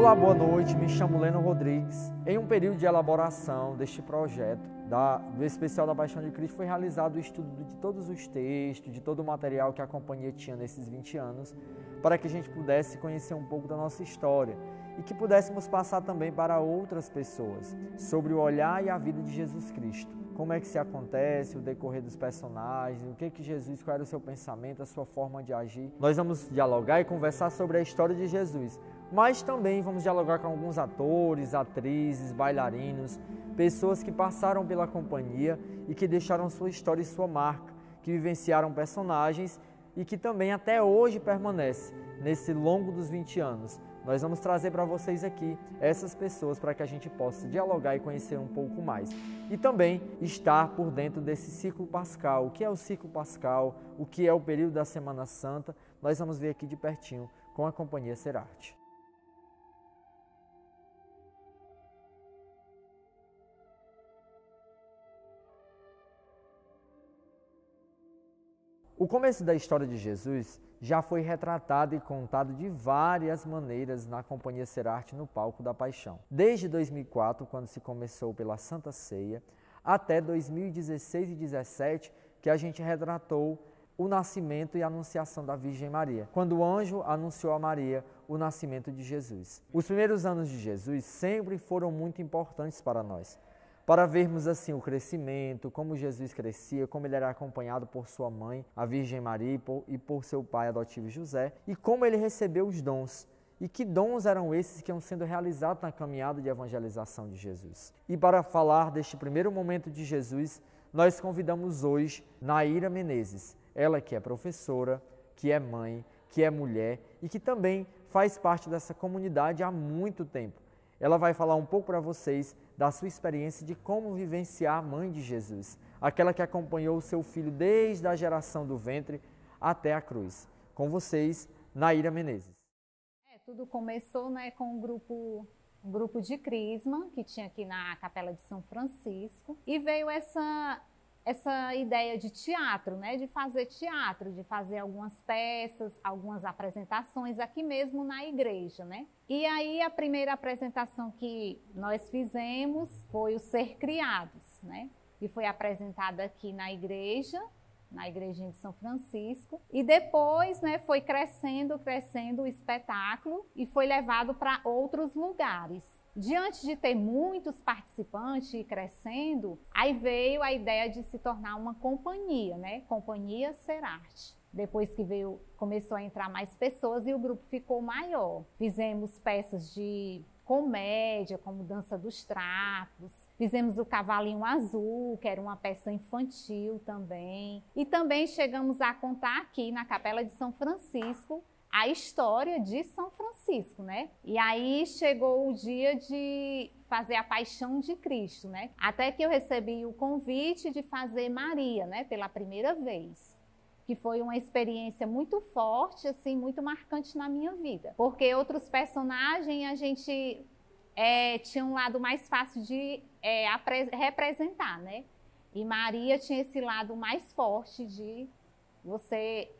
Olá, boa noite, me chamo Leno Rodrigues. Em um período de elaboração deste projeto, do Especial da Paixão de Cristo, foi realizado o estudo de todos os textos, de todo o material que a companhia tinha nesses 20 anos, para que a gente pudesse conhecer um pouco da nossa história e que pudéssemos passar também para outras pessoas sobre o olhar e a vida de Jesus Cristo. Como é que se acontece, o decorrer dos personagens, o que Jesus, qual era o seu pensamento, a sua forma de agir. Nós vamos dialogar e conversar sobre a história de Jesus, mas também vamos dialogar com alguns atores, atrizes, bailarinos, pessoas que passaram pela companhia e que deixaram sua história e sua marca, que vivenciaram personagens e que também até hoje permanece nesse longo dos 20 anos. Nós vamos trazer para vocês aqui essas pessoas para que a gente possa dialogar e conhecer um pouco mais. E também estar por dentro desse ciclo pascal. O que é o ciclo pascal? O que é o período da Semana Santa? Nós vamos ver aqui de pertinho com a Companhia Serarte. O começo da história de Jesus já foi retratado e contado de várias maneiras na Companhia Serarte no palco da Paixão. Desde 2004, quando se começou pela Santa Ceia, até 2016 e 2017, que a gente retratou o nascimento e a anunciação da Virgem Maria, quando o anjo anunciou a Maria o nascimento de Jesus. Os primeiros anos de Jesus sempre foram muito importantes para nós, para vermos assim o crescimento, como Jesus crescia, como ele era acompanhado por sua mãe, a Virgem Maria, e por seu pai adotivo José, e como ele recebeu os dons. E que dons eram esses que iam sendo realizados na caminhada de evangelização de Jesus. E para falar deste primeiro momento de Jesus, nós convidamos hoje Naira Menezes, ela que é professora, que é mãe, que é mulher e que também faz parte dessa comunidade há muito tempo. Ela vai falar um pouco para vocês da sua experiência de como vivenciar a mãe de Jesus, aquela que acompanhou o seu filho desde a geração do ventre até a cruz. Com vocês, Naira Menezes. Tudo começou, né, com um grupo de crisma que tinha aqui na Capela de São Francisco, e veio essa ideia de teatro, né, de fazer algumas peças, algumas apresentações aqui mesmo na igreja, né? E aí a primeira apresentação que nós fizemos foi o Ser Criados, né? E foi apresentada aqui na igrejinha de São Francisco, e depois, né, foi crescendo o espetáculo e foi levado para outros lugares. Diante de ter muitos participantes e crescendo, aí veio a ideia de se tornar uma companhia, né? Companhia Serarte. Depois que começou a entrar mais pessoas e o grupo ficou maior. Fizemos peças de comédia, como Dança dos Trapos. Fizemos o Cavalinho Azul, que era uma peça infantil também. E também chegamos a contar aqui na Capela de São Francisco a história de São Francisco, né? E aí chegou o dia de fazer a Paixão de Cristo, né? Até que eu recebi o convite de fazer Maria, né? Pela primeira vez. Que foi uma experiência muito forte, assim, muito marcante na minha vida. Porque outros personagens a gente tinha um lado mais fácil de representar, né? E Maria tinha esse lado mais forte de você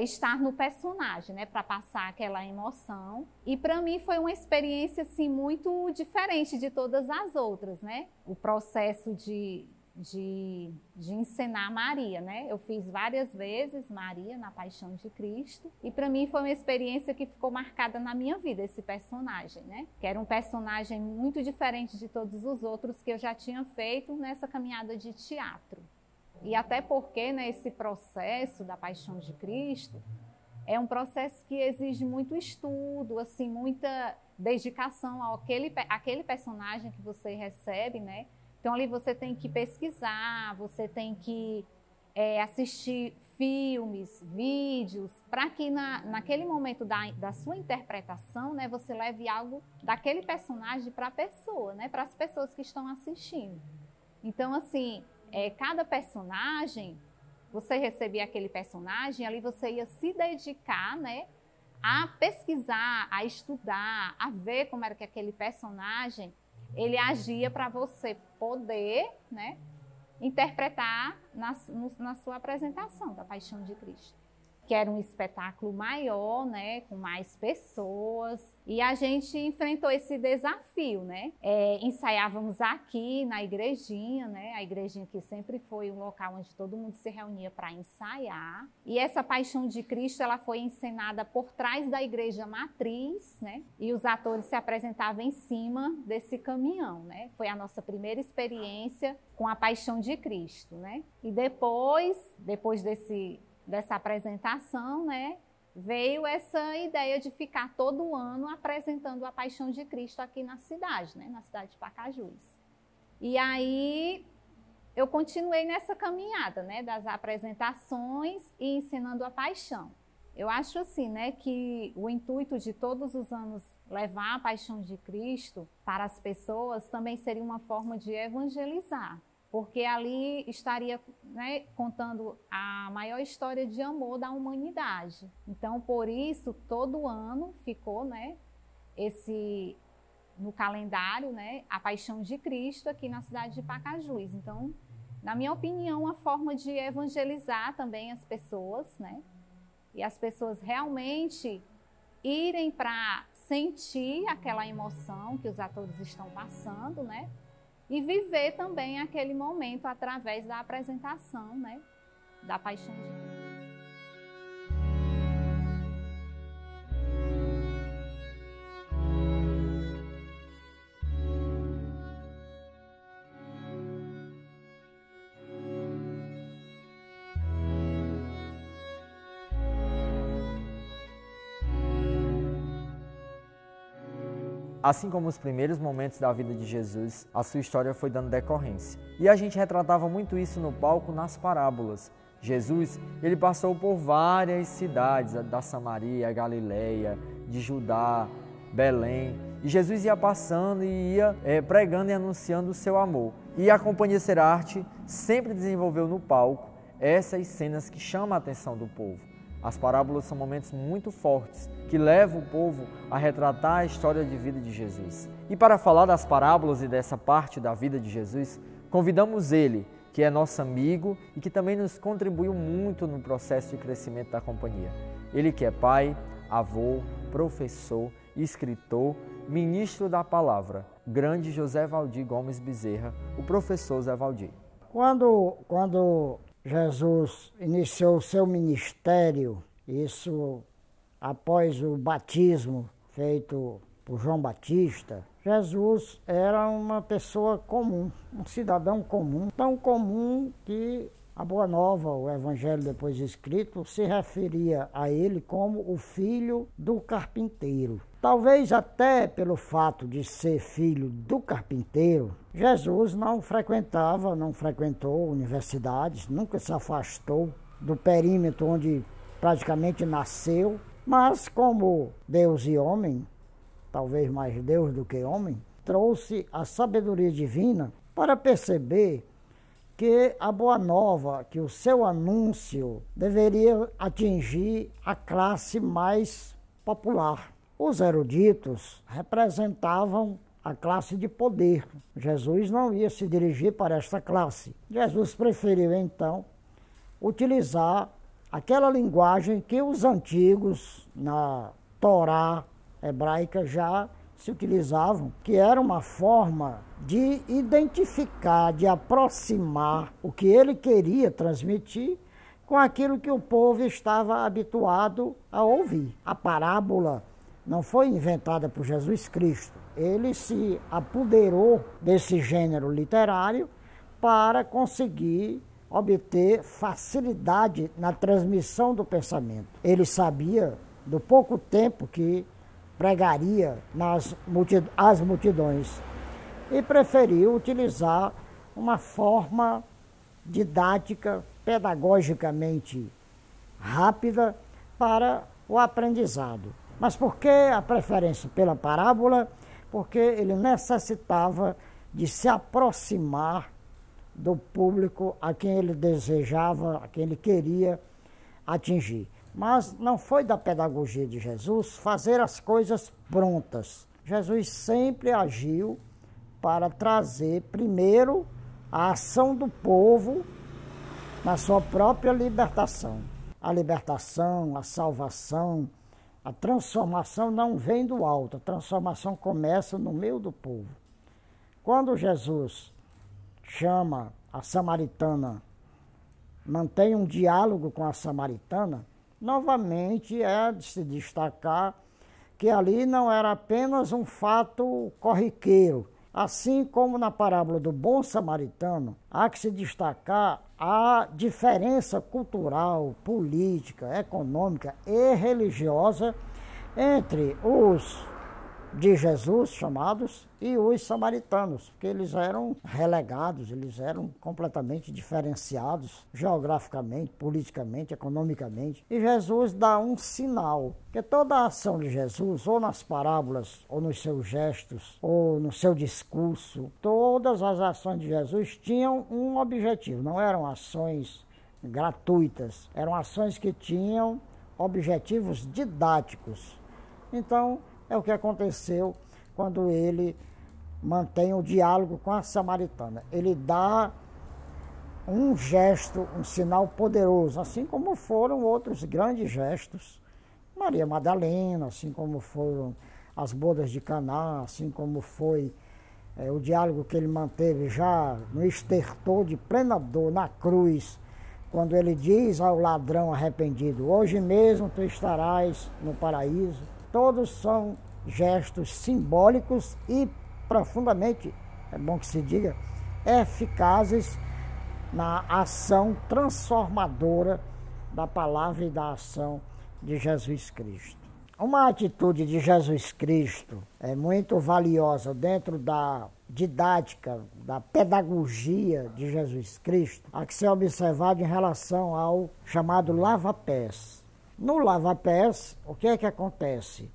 estar no personagem, né, para passar aquela emoção. E para mim foi uma experiência assim muito diferente de todas as outras, né? O processo de encenar Maria, né? Eu fiz várias vezes Maria na Paixão de Cristo e para mim foi uma experiência que ficou marcada na minha vida, esse personagem, né? Que era um personagem muito diferente de todos os outros que eu já tinha feito nessa caminhada de teatro. E até porque, né, esse processo da Paixão de Cristo é um processo que exige muito estudo, assim, muita dedicação àquele personagem que você recebe, né? Então ali você tem que pesquisar, você tem que assistir filmes, vídeos, para que naquele momento da sua interpretação, né, você leve algo daquele personagem para a pessoa, né, para as pessoas que estão assistindo. Então, assim, cada personagem, você recebia aquele personagem, ali você ia se dedicar, né, a pesquisar, a estudar, a ver como era que aquele personagem ele agia para você poder, né, interpretar na sua apresentação da Paixão de Cristo. que era um espetáculo maior, né, com mais pessoas, e a gente enfrentou esse desafio, né? Ensaiávamos aqui na igrejinha, né? A igrejinha que sempre foi um local onde todo mundo se reunia para ensaiar. E essa Paixão de Cristo, ela foi encenada por trás da igreja matriz, né? E os atores se apresentavam em cima desse caminhão, né? Foi a nossa primeira experiência com a Paixão de Cristo, né? E depois dessa apresentação, né, veio essa ideia de ficar todo ano apresentando a Paixão de Cristo aqui na cidade, né, na cidade de Pacajus. E aí eu continuei nessa caminhada, né, das apresentações e ensinando a Paixão. Eu acho assim, né, que o intuito de todos os anos levar a Paixão de Cristo para as pessoas também seria uma forma de evangelizar, porque ali estaria, né, contando a maior história de amor da humanidade. Então, por isso, todo ano ficou, né, no calendário, né, a Paixão de Cristo aqui na cidade de Pacajus. Então, na minha opinião, uma forma de evangelizar também as pessoas, né, e as pessoas realmente irem para sentir aquela emoção que os atores estão passando, né, e viver também aquele momento através da apresentação, né, da Paixão de Cristo. Assim como os primeiros momentos da vida de Jesus, a sua história foi dando decorrência. E a gente retratava muito isso no palco nas parábolas. Jesus, ele passou por várias cidades, da Samaria, Galileia, de Judá, Belém. E Jesus ia passando e ia pregando e anunciando o seu amor. E a Companhia Serarte sempre desenvolveu no palco essas cenas que chamam a atenção do povo. As parábolas são momentos muito fortes, que levam o povo a retratar a história de vida de Jesus. E para falar das parábolas e dessa parte da vida de Jesus, convidamos ele, que é nosso amigo e que também nos contribuiu muito no processo de crescimento da companhia. Ele que é pai, avô, professor, escritor, ministro da palavra, grande José Valdir Gomes Bezerra, o professor Zé Valdir. Quando Jesus iniciou o seu ministério, isso após o batismo feito por João Batista, Jesus era uma pessoa comum, um cidadão comum, tão comum que a Boa Nova, o Evangelho depois escrito, se referia a ele como o filho do carpinteiro. Talvez até pelo fato de ser filho do carpinteiro, Jesus não frequentou universidades, nunca se afastou do perímetro onde praticamente nasceu, mas como Deus e homem, talvez mais Deus do que homem, trouxe a sabedoria divina para perceber que a Boa Nova, que o seu anúncio deveria atingir a classe mais popular. Os eruditos representavam a classe de poder. Jesus não ia se dirigir para esta classe. Jesus preferiu, então, utilizar aquela linguagem que os antigos, na Torá hebraica, já se utilizavam, que era uma forma de identificar, de aproximar o que ele queria transmitir com aquilo que o povo estava habituado a ouvir. A parábola não foi inventada por Jesus Cristo. Ele se apoderou desse gênero literário para conseguir obter facilidade na transmissão do pensamento. Ele sabia do pouco tempo que pregaria às multidões e preferiu utilizar uma forma didática, pedagogicamente rápida para o aprendizado. Mas por que a preferência pela parábola? Porque ele necessitava de se aproximar do público a quem ele desejava, a quem ele queria atingir. Mas não foi da pedagogia de Jesus fazer as coisas prontas. Jesus sempre agiu para trazer primeiro a ação do povo na sua própria libertação. a libertação, a salvação, a transformação não vem do alto, a transformação começa no meio do povo. Quando Jesus chama a samaritana, mantém um diálogo com a samaritana, novamente é de se destacar que ali não era apenas um fato corriqueiro. Assim como na parábola do bom samaritano, há que se destacar a diferença cultural, política, econômica e religiosa entre os de Jesus, chamados, e os samaritanos, porque eles eram relegados, eles eram completamente diferenciados geograficamente, politicamente, economicamente. E Jesus dá um sinal, que toda a ação de Jesus, ou nas parábolas, ou nos seus gestos, ou no seu discurso, todas as ações de Jesus tinham um objetivo, não eram ações gratuitas, eram ações que tinham objetivos didáticos. Então, é o que aconteceu quando ele mantém o diálogo com a samaritana. Ele dá um gesto, um sinal poderoso, assim como foram outros grandes gestos. Maria Madalena, assim como foram as bodas de Caná, assim como foi o diálogo que ele manteve já no estertor de plena dor na cruz, quando ele diz ao ladrão arrependido, hoje mesmo tu estarás no paraíso. Todos são gestos simbólicos e profundamente, é bom que se diga, eficazes na ação transformadora da palavra e da ação de Jesus Cristo. Uma atitude de Jesus Cristo é muito valiosa dentro da didática, da pedagogia de Jesus Cristo, a que ser observado em relação ao chamado lava-pés. No lava-pés, o que é que acontece?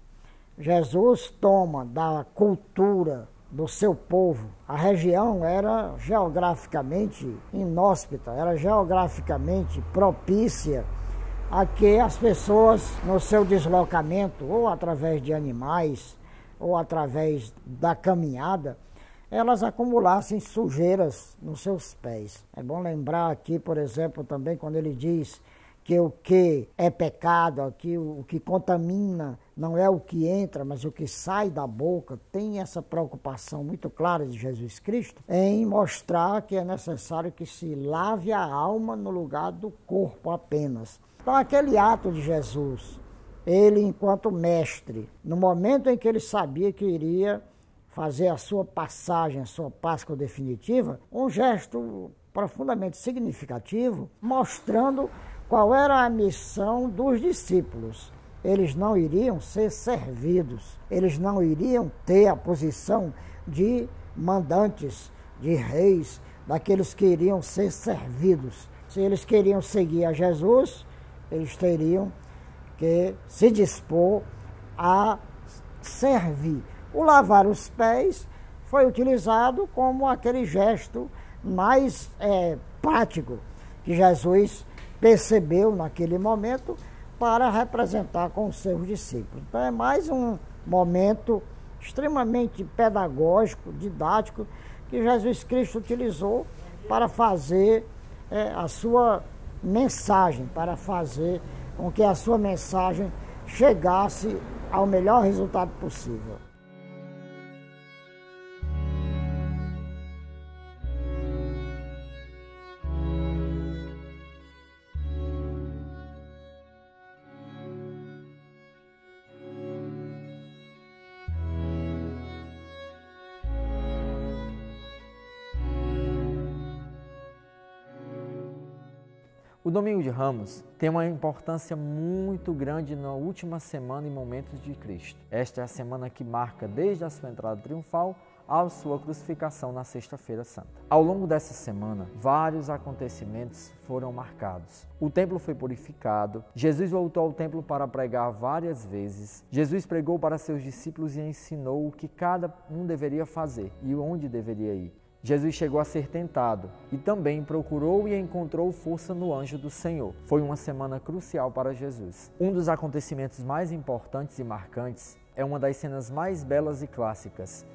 Jesus toma da cultura do seu povo. A região era geograficamente inóspita, era geograficamente propícia a que as pessoas, no seu deslocamento, ou através de animais, ou através da caminhada, elas acumulassem sujeiras nos seus pés. É bom lembrar aqui, por exemplo, também quando ele diz que o que é pecado, aqui, o que contamina não é o que entra, mas o que sai da boca, tem essa preocupação muito clara de Jesus Cristo em mostrar que é necessário que se lave a alma no lugar do corpo apenas. Então aquele ato de Jesus, ele enquanto mestre, no momento em que ele sabia que iria fazer a sua passagem, a sua Páscoa definitiva, um gesto profundamente significativo, mostrando qual era a missão dos discípulos. Eles não iriam ser servidos, eles não iriam ter a posição de mandantes, de reis, daqueles que iriam ser servidos. Se eles queriam seguir a Jesus, eles teriam que se dispor a servir. O lavar os pés foi utilizado como aquele gesto mais prático que Jesus percebeu naquele momento para representar com os seus discípulos. Então é mais um momento extremamente pedagógico, didático, que Jesus Cristo utilizou para fazer a sua mensagem, para fazer com que a sua mensagem chegasse ao melhor resultado possível. O Domingo de Ramos tem uma importância muito grande na última semana e momentos de Cristo. Esta é a semana que marca desde a sua entrada triunfal à sua crucificação na Sexta-feira Santa. Ao longo dessa semana, vários acontecimentos foram marcados. O templo foi purificado, Jesus voltou ao templo para pregar várias vezes, Jesus pregou para seus discípulos e ensinou o que cada um deveria fazer e onde deveria ir. Jesus chegou a ser tentado e também procurou e encontrou força no anjo do Senhor. Foi uma semana crucial para Jesus. Um dos acontecimentos mais importantes e marcantes é uma das cenas mais belas e clássicas,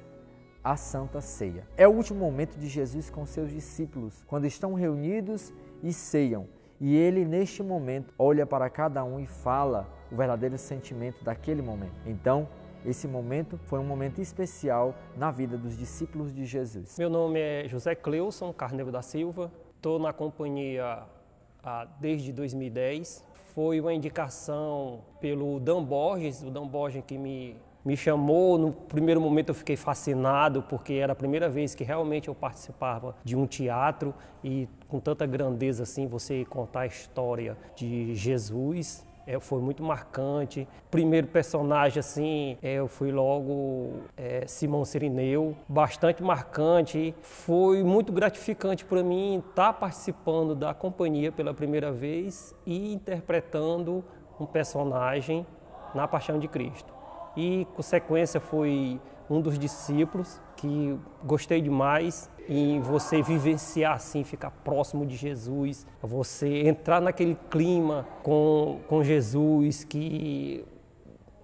a Santa Ceia. É o último momento de Jesus com seus discípulos, quando estão reunidos e ceiam. E ele, neste momento, olha para cada um e fala o verdadeiro sentimento daquele momento. Então, esse momento foi um momento especial na vida dos discípulos de Jesus. Meu nome é José Cleuson Carneiro da Silva, estou na companhia desde 2010. Foi uma indicação pelo Dan Borges, o Dan Borges que me chamou. No primeiro momento eu fiquei fascinado, porque era a primeira vez que realmente eu participava de um teatro e com tanta grandeza assim, você contar a história de Jesus. Foi muito marcante. Primeiro personagem, assim, eu fui logo Simão Sirineu, bastante marcante. Foi muito gratificante para mim estar participando da companhia pela primeira vez e interpretando um personagem na Paixão de Cristo. E, com sequência, fui um dos discípulos que gostei demais em você vivenciar assim, ficar próximo de Jesus, você entrar naquele clima com Jesus, que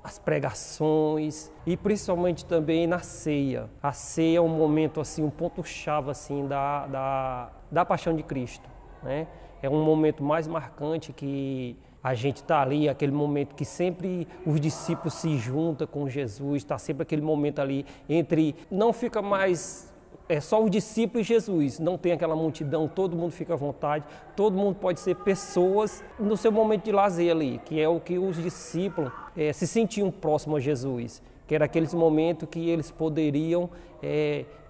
as pregações e principalmente também na ceia. A ceia é um momento assim, um ponto-chave assim da Paixão de Cristo, né? É um momento mais marcante que a gente está ali, aquele momento que sempre os discípulos se juntam com Jesus, está sempre aquele momento ali entre, não fica mais só os discípulos e Jesus, não tem aquela multidão, todo mundo fica à vontade, todo mundo pode ser pessoas no seu momento de lazer ali, que é o que os discípulos se sentiam próximos a Jesus, que era aqueles momentos que eles poderiam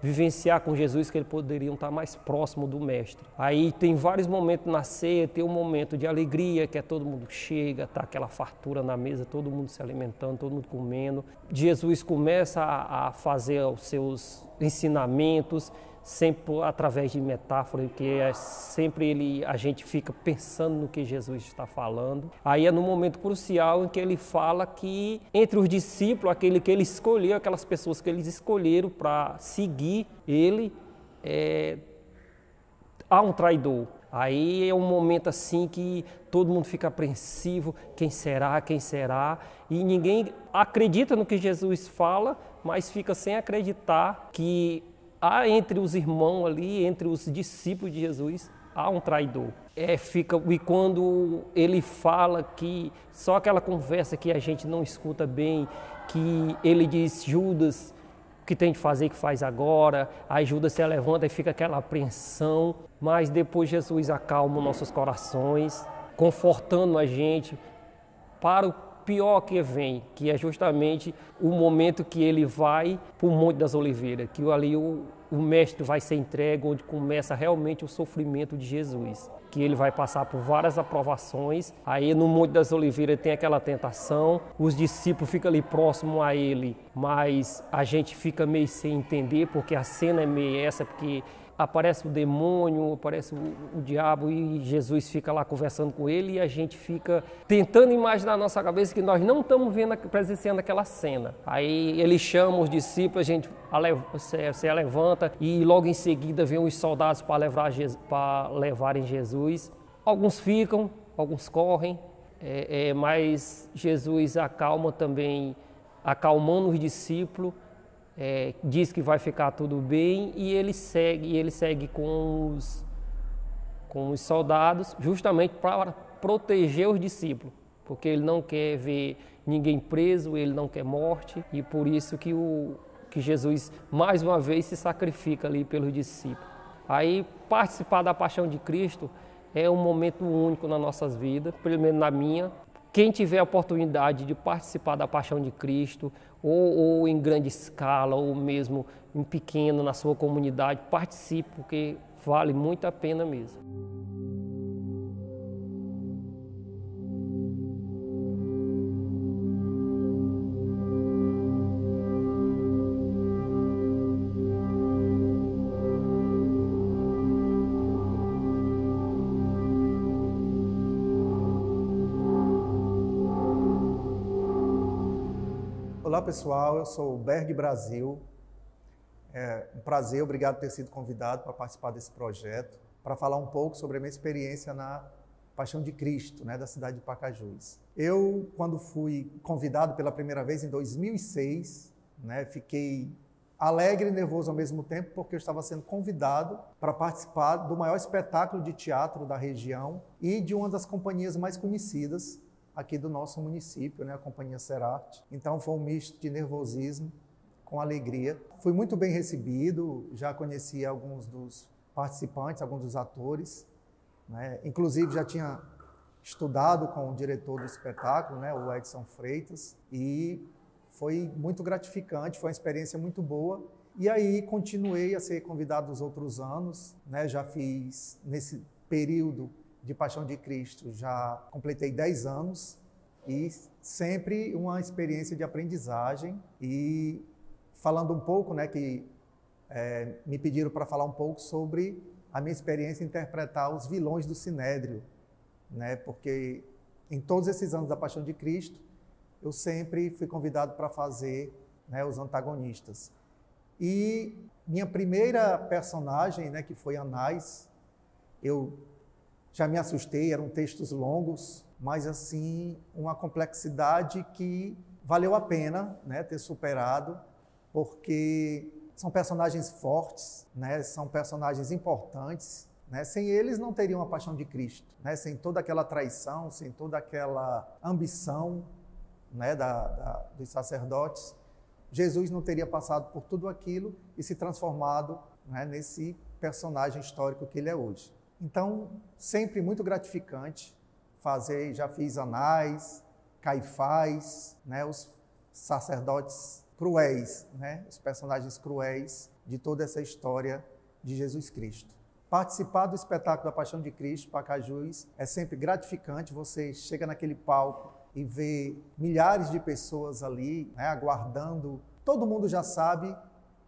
vivenciar com Jesus, que eles poderiam estar mais próximo do Mestre. Aí tem vários momentos na ceia, tem um momento de alegria, que é todo mundo chega, tá aquela fartura na mesa, todo mundo se alimentando, todo mundo comendo. Jesus começa a fazer os seus ensinamentos, sempre através de metáfora, que sempre a gente fica pensando no que Jesus está falando. Aí é no momento crucial em que ele fala que entre os discípulos, aquele que ele escolheu, aquelas pessoas que eles escolheram para seguir ele, há um traidor. Aí é um momento assim que todo mundo fica apreensivo, quem será, e ninguém acredita no que Jesus fala, mas fica sem acreditar que há entre os irmãos ali, entre os discípulos de Jesus, há um traidor. E quando ele fala que só aquela conversa que a gente não escuta bem, que ele diz, Judas, o que tem de fazer que faz agora, aí Judas se levanta e fica aquela apreensão, mas depois Jesus acalma nossos corações, confortando a gente para o pior que vem, que é justamente o momento que ele vai para o Monte das Oliveiras, que ali o mestre vai ser entregue, onde começa realmente o sofrimento de Jesus, que ele vai passar por várias aprovações. Aí no Monte das Oliveiras tem aquela tentação, os discípulos ficam ali próximo a ele, mas a gente fica meio sem entender, porque a cena é meio essa, porque aparece o demônio, aparece o diabo e Jesus fica lá conversando com ele e a gente fica tentando imaginar na nossa cabeça que nós não estamos presenciando aquela cena. Aí ele chama os discípulos, a gente se levanta e logo em seguida vem os soldados para levarem Jesus. Alguns ficam, alguns correm, mas Jesus acalma também, acalmando os discípulos. Diz que vai ficar tudo bem e ele segue com os soldados justamente para proteger os discípulos, porque ele não quer ver ninguém preso, ele não quer morte e por isso que Jesus mais uma vez se sacrifica ali pelos discípulos. Aí participar da Paixão de Cristo é um momento único nas nossas vidas, pelo menos na minha. Quem tiver a oportunidade de participar da Paixão de Cristo, ou em grande escala, ou mesmo em pequeno, na sua comunidade, participe, porque vale muito a pena mesmo. Olá pessoal, eu sou o Berg Brasil. É um prazer, obrigado por ter sido convidado para participar desse projeto, para falar um pouco sobre a minha experiência na Paixão de Cristo, da cidade de Pacajus. Eu, quando fui convidado pela primeira vez em 2006, fiquei alegre e nervoso ao mesmo tempo, porque eu estava sendo convidado para participar do maior espetáculo de teatro da região e de uma das companhias mais conhecidas aqui do nosso município, né, a Companhia Serarte. Então foi um misto de nervosismo com alegria. Fui muito bem recebido, já conheci alguns dos participantes, alguns dos atores, né? Inclusive já tinha estudado com o diretor do espetáculo, né, o Edson Freitas, e foi muito gratificante, foi uma experiência muito boa. E aí continuei a ser convidado nos outros anos, né? Já fiz, nesse período de Paixão de Cristo, já completei 10 anos e sempre uma experiência de aprendizagem. E falando um pouco, né, que me pediram para falar um pouco sobre a minha experiência em interpretar os vilões do Sinédrio, né? Porque em todos esses anos da Paixão de Cristo, eu sempre fui convidado para fazer, né, os antagonistas. E minha primeira personagem, né, que foi Anás, eu já me assustei, eram textos longos, mas assim, uma complexidade que valeu a pena, né, ter superado, porque são personagens fortes, né, são personagens importantes, né, sem eles não teriam a Paixão de Cristo, né, sem toda aquela traição, sem toda aquela ambição, né, dos sacerdotes, Jesus não teria passado por tudo aquilo e se transformado, né, nesse personagem histórico que ele é hoje. Então, sempre muito gratificante fazer, já fiz Anás, Caifás, né, os sacerdotes cruéis, né, os personagens cruéis de toda essa história de Jesus Cristo. Participar do espetáculo da Paixão de Cristo, Pacajus, é sempre gratificante. Você chega naquele palco e vê milhares de pessoas ali, né, aguardando. Todo mundo já sabe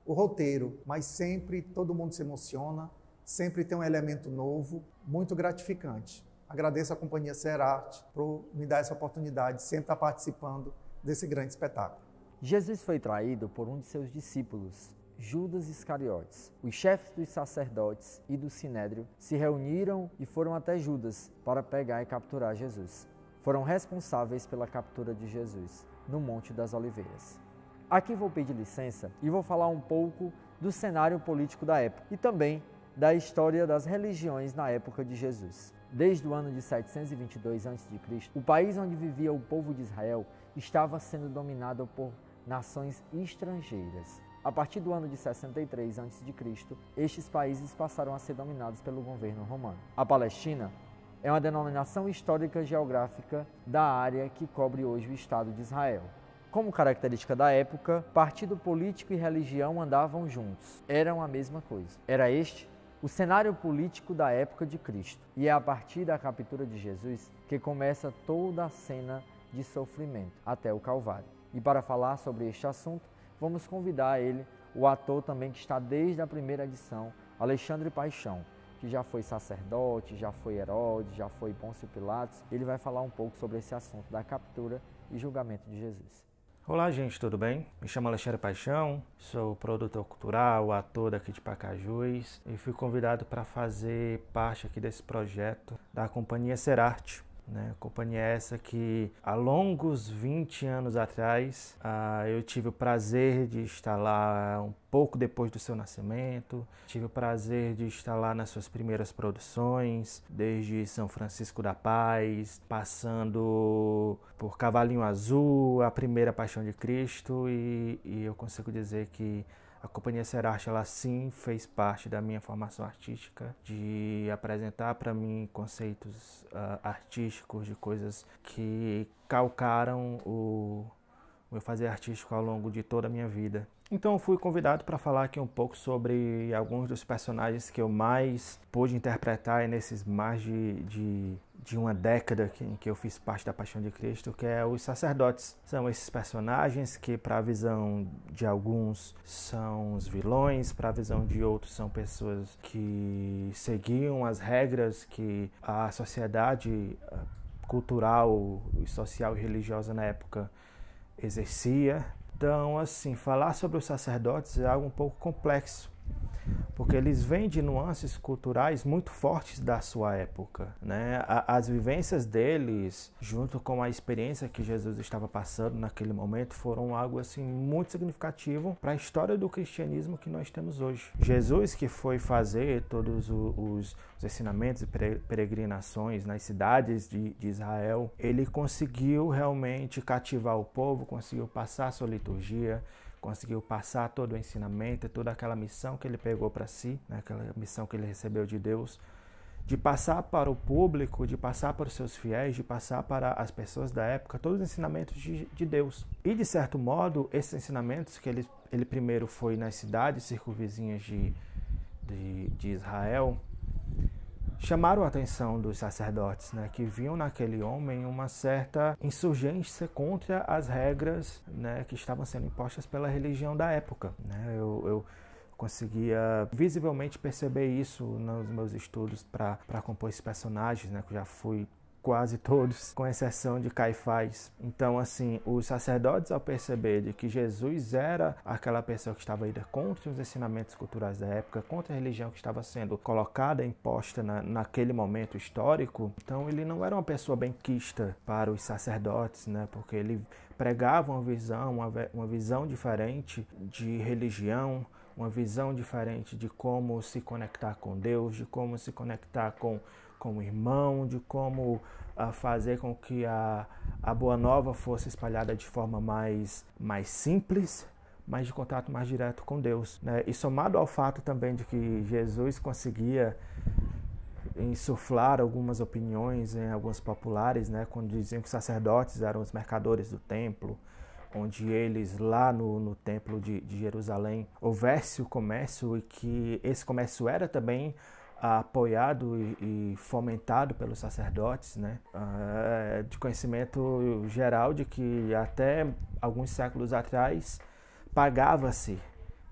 o roteiro, mas sempre todo mundo se emociona, sempre tem um elemento novo, muito gratificante. Agradeço à Companhia Serarte por me dar essa oportunidade de sempre estar participando desse grande espetáculo. Jesus foi traído por um de seus discípulos, Judas Iscariotes. Os chefes dos sacerdotes e do Sinédrio se reuniram e foram até Judas para pegar e capturar Jesus. Foram responsáveis pela captura de Jesus no Monte das Oliveiras. Aqui vou pedir licença e vou falar um pouco do cenário político da época e também da história das religiões na época de Jesus. Desde o ano de 722 a.C., o país onde vivia o povo de Israel estava sendo dominado por nações estrangeiras. A partir do ano de 63 a.C., estes países passaram a ser dominados pelo governo romano. A Palestina é uma denominação histórica geográfica da área que cobre hoje o Estado de Israel. Como característica da época, partido político e religião andavam juntos. Eram a mesma coisa. Era este o cenário político da época de Cristo. E é a partir da captura de Jesus que começa toda a cena de sofrimento até o Calvário. E para falar sobre este assunto, vamos convidar ele, o ator também que está desde a primeira edição, Alexandre Paixão, que já foi sacerdote, já foi Herodes, já foi Pôncio Pilatos. Ele vai falar um pouco sobre esse assunto da captura e julgamento de Jesus. Olá, gente, tudo bem? Me chamo Alexandre Paixão, sou produtor cultural, ator daqui de Pacajus e fui convidado para fazer parte aqui desse projeto da Companhia Serarte. Companhia essa que há longos 20 anos atrás eu tive o prazer de estar lá um pouco depois do seu nascimento, tive o prazer de estar lá nas suas primeiras produções, desde São Francisco da Paz, passando por Cavalinho Azul, a primeira Paixão de Cristo, e eu consigo dizer que a Companhia Serarte, ela sim fez parte da minha formação artística, de apresentar para mim conceitos artísticos, de coisas que calcaram o meu fazer artístico ao longo de toda a minha vida. Então eu fui convidado para falar aqui um pouco sobre alguns dos personagens que eu mais pude interpretar nesses mais de uma década em que eu fiz parte da Paixão de Cristo, que é os sacerdotes. São esses personagens que, para a visão de alguns, são os vilões, para a visão de outros, são pessoas que seguiam as regras que a sociedade cultural, social e religiosa na época exercia. Então, assim, falar sobre os sacerdotes é algo um pouco complexo, porque eles vêm de nuances culturais muito fortes da sua época, né? As vivências deles, junto com a experiência que Jesus estava passando naquele momento, foram algo assim muito significativo para a história do cristianismo que nós temos hoje. Jesus, que foi fazer todos os ensinamentos e peregrinações nas cidades de Israel, ele conseguiu realmente cativar o povo, conseguiu passar a sua liturgia, conseguiu passar todo o ensinamento, toda aquela missão que ele pegou para si, né, aquela missão que ele recebeu de Deus, de passar para o público, de passar para os seus fiéis, de passar para as pessoas da época, todos os ensinamentos de Deus. E, de certo modo, esses ensinamentos que ele primeiro foi nas cidades circunvizinhas de Israel, chamaram a atenção dos sacerdotes, né, que viam naquele homem uma certa insurgência contra as regras, né, que estavam sendo impostas pela religião da época, né. Eu conseguia visivelmente perceber isso nos meus estudos para compor esses personagens, né, que eu já fui quase todos, com exceção de Caifás. Então, assim, os sacerdotes, ao perceber de que Jesus era aquela pessoa que estava ida contra os ensinamentos culturais da época, contra a religião que estava sendo colocada, imposta naquele momento histórico, então ele não era uma pessoa benquista para os sacerdotes, né? Porque ele pregava uma visão diferente de religião, uma visão diferente de como se conectar com Deus, de como se conectar com o irmão, de como fazer com que a Boa Nova fosse espalhada de forma mais simples, mas de contato mais direto com Deus, né? E somado ao fato também de que Jesus conseguia insuflar algumas opiniões em alguns populares, né? Quando diziam que os sacerdotes eram os mercadores do templo, onde eles lá no templo de Jerusalém houvesse o comércio e que esse comércio era também apoiado e fomentado pelos sacerdotes, né? De conhecimento geral de que até alguns séculos atrás pagava-se,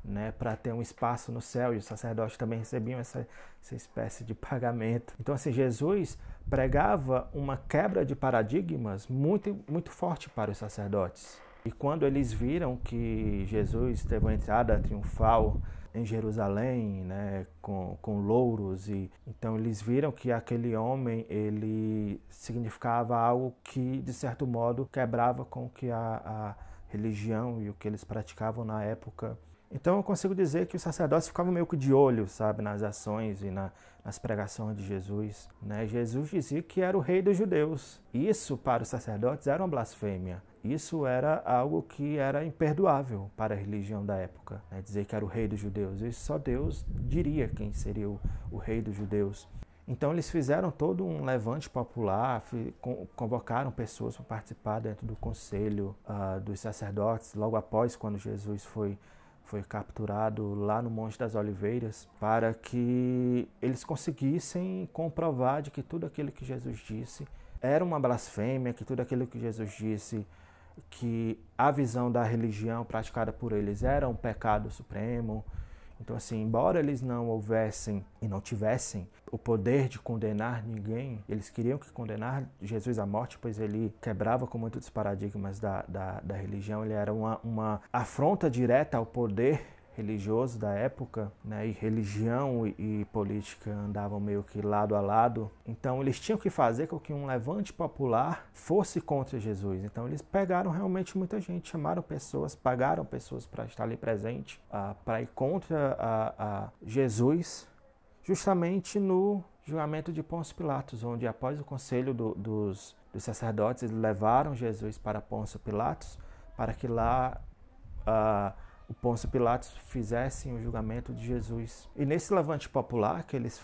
né, para ter um espaço no céu, e os sacerdotes também recebiam essa espécie de pagamento. Então, assim, Jesus pregava uma quebra de paradigmas muito, muito forte para os sacerdotes. E quando eles viram que Jesus teve uma entrada triunfal em Jerusalém, né, com louros, e então eles viram que aquele homem, ele significava algo que, de certo modo, quebrava com o que a religião e o que eles praticavam na época. Então eu consigo dizer que os sacerdotes ficavam meio que de olho, sabe, nas ações e nas pregações de Jesus, né? Jesus dizia que era o rei dos judeus. Isso, para os sacerdotes, era uma blasfêmia. Isso era algo que era imperdoável para a religião da época, né? Dizer que era o rei dos judeus. E só Deus diria quem seria o rei dos judeus. Então eles fizeram todo um levante popular, convocaram pessoas para participar dentro do conselho dos sacerdotes, logo após quando Jesus foi capturado lá no Monte das Oliveiras, para que eles conseguissem comprovar de que tudo aquilo que Jesus disse era uma blasfêmia, que tudo aquilo que Jesus disse, que a visão da religião praticada por eles era um pecado supremo. Então, assim, embora eles não houvessem e não tivessem o poder de condenar ninguém, eles queriam que condenar Jesus à morte, pois ele quebrava com muitos dos paradigmas da religião. Ele era uma afronta direta ao poder religioso da época, né? E religião e política andavam meio que lado a lado. Então eles tinham que fazer com que um levante popular fosse contra Jesus. Então eles pegaram realmente muita gente, chamaram pessoas, pagaram pessoas para estar ali presente, para ir contra Jesus, justamente no julgamento de Pôncio Pilatos, onde após o conselho dos sacerdotes, eles levaram Jesus para Pôncio Pilatos, para que lá o Pôncio Pilatos fizesse o julgamento de Jesus. E nesse levante popular que eles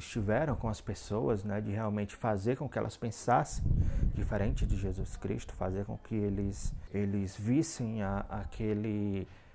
tiveram com as pessoas, né, de realmente fazer com que elas pensassem diferente de Jesus Cristo, fazer com que eles vissem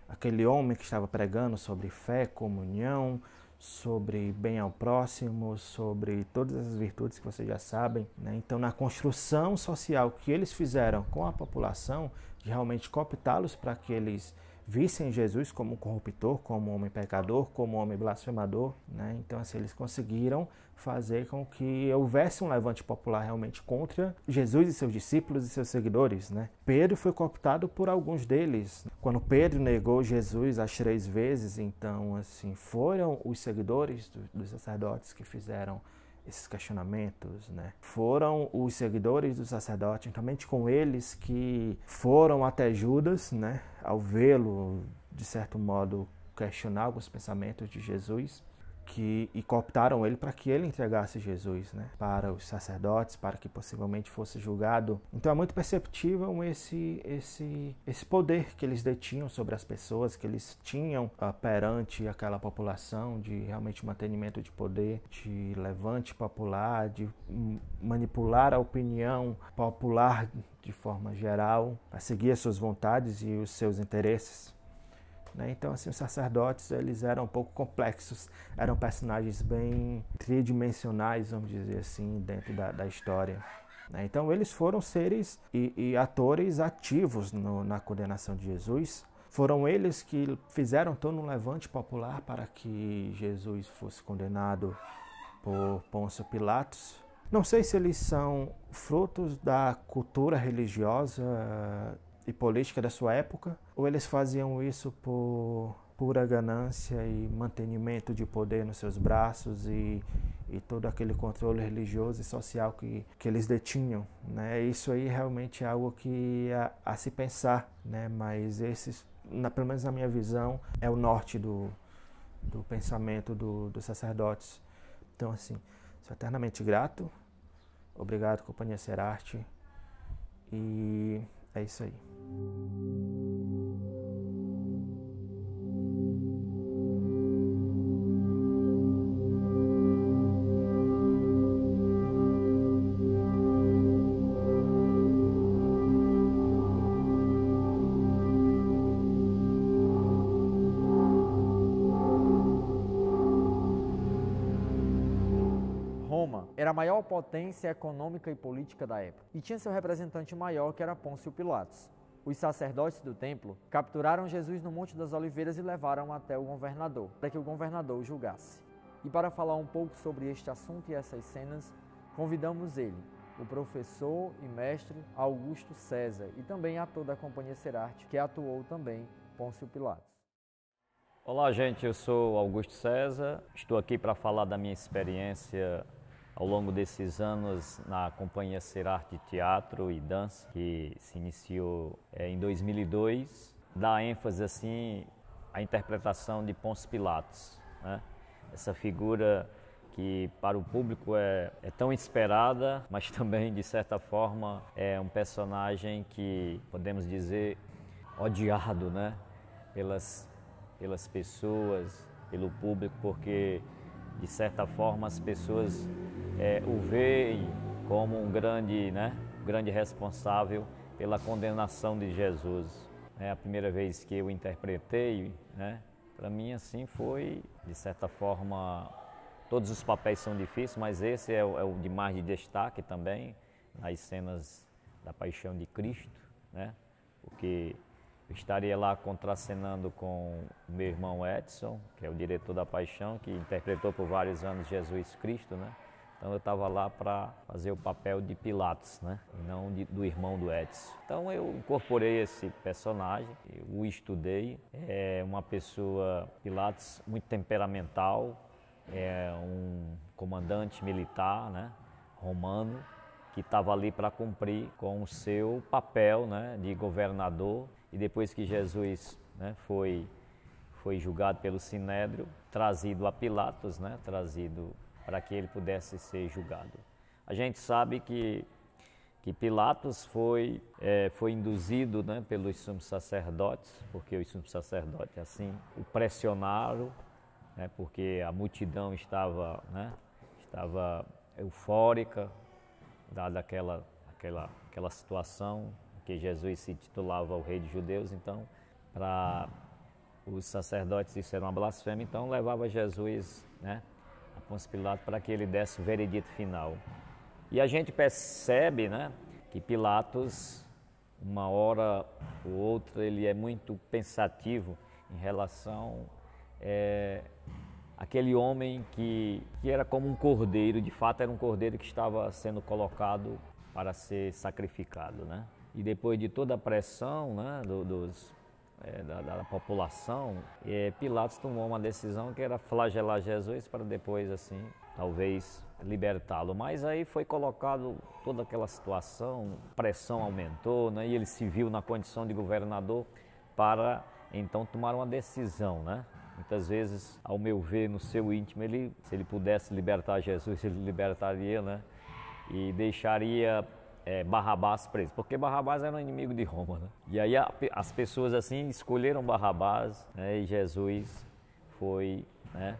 aquele homem que estava pregando sobre fé, comunhão, sobre bem ao próximo, sobre todas as virtudes que vocês já sabem, né? Então, na construção social que eles fizeram com a população, de realmente cooptá-los para que eles vissem Jesus como um corruptor, como um homem pecador, como um homem blasfemador, né? Então, assim, eles conseguiram fazer com que houvesse um levante popular realmente contra Jesus e seus discípulos e seus seguidores, né? Pedro foi cooptado por alguns deles. Quando Pedro negou Jesus as 3 vezes, então, assim, foram os seguidores dos sacerdotes que fizeram esses questionamentos, né? Foram os seguidores do sacerdote, juntamente com eles, que foram até Judas, né? Ao vê-lo, de certo modo, questionar alguns pensamentos de Jesus, e cooptaram ele para que ele entregasse Jesus, né, para os sacerdotes, para que possivelmente fosse julgado. Então é muito perceptível esse poder que eles detinham sobre as pessoas, que eles tinham perante aquela população, de realmente mantenimento de poder, de levante popular, de manipular a opinião popular de forma geral, para seguir as suas vontades e os seus interesses. Então, assim, os sacerdotes, eles eram um pouco complexos, eram personagens bem tridimensionais, vamos dizer assim, dentro da história. Então, eles foram seres e atores ativos na condenação de Jesus. Foram eles que fizeram todo um levante popular para que Jesus fosse condenado por Pôncio Pilatos. Não sei se eles são frutos da cultura religiosa e política da sua época, ou eles faziam isso por pura ganância e mantenimento de poder nos seus braços e todo aquele controle religioso e social que eles detinham, né? Isso aí realmente é algo que a se pensar, né? Mas pelo menos na minha visão, é o norte do pensamento dos sacerdotes. Então, assim, sou eternamente grato. Obrigado, Companhia Serarte. E é isso aí. Roma era a maior potência econômica e política da época e tinha seu representante maior, que era Pôncio Pilatos. Os sacerdotes do templo capturaram Jesus no Monte das Oliveiras e levaram até o governador, para que o governador o julgasse. E para falar um pouco sobre este assunto e essas cenas, convidamos ele, o professor e mestre Augusto César, e também ator da Companhia Serarte, que atuou também Pôncio Pilatos. Olá, gente, eu sou Augusto César, estou aqui para falar da minha experiência ao longo desses anos na Companhia Serarte de Teatro e Dança, que se iniciou em 2002, dá ênfase assim à interpretação de Pôncio Pilatos, né? Essa figura que para o público é tão esperada, mas também de certa forma é um personagem que podemos dizer odiado, né? Pelas pessoas, pelo público, porque de certa forma as pessoas o veem como um grande responsável pela condenação de Jesus. É a primeira vez que eu interpretei, né? Para mim assim foi, de certa forma, todos os papéis são difíceis, mas esse é o de mais de destaque também, nas cenas da Paixão de Cristo, né? Porque eu estaria lá contracenando com o meu irmão Edson, que é o diretor da Paixão, que interpretou por vários anos Jesus Cristo, né? Então eu estava lá para fazer o papel de Pilatos, né? E não do irmão do Edson. Então eu incorporei esse personagem, o estudei. É uma pessoa, Pilatos, muito temperamental, é um comandante militar, né? Romano, que estava ali para cumprir com o seu papel, né? De governador. E depois que Jesus, né, foi julgado pelo Sinédrio, trazido a Pilatos, né, trazido para que ele pudesse ser julgado. A gente sabe que Pilatos foi induzido, né, pelos sumos sacerdotes, porque os sumos sacerdotes assim o pressionaram, né, porque a multidão estava eufórica, dada aquela situação que Jesus se titulava o Rei dos Judeus. Então, para os sacerdotes isso era uma blasfêmia, então levava Jesus, né, a Pôncio Pilatos para que ele desse o veredito final. E a gente percebe, né, que Pilatos uma hora ou outra ele é muito pensativo em relação àquele homem que era como um cordeiro, de fato era um cordeiro que estava sendo colocado para ser sacrificado, né? E depois de toda a pressão, né, da população, Pilatos tomou uma decisão que era flagelar Jesus para depois, assim, talvez libertá-lo. Mas aí foi colocado toda aquela situação, pressão aumentou, né, e ele se viu na condição de governador para então tomar uma decisão, né? Muitas vezes, ao meu ver, no seu íntimo, se ele pudesse libertar Jesus, ele libertaria, né? E deixaria Barrabás preso, porque Barrabás era um inimigo de Roma, né? E aí as pessoas assim escolheram Barrabás, né? E Jesus foi, né,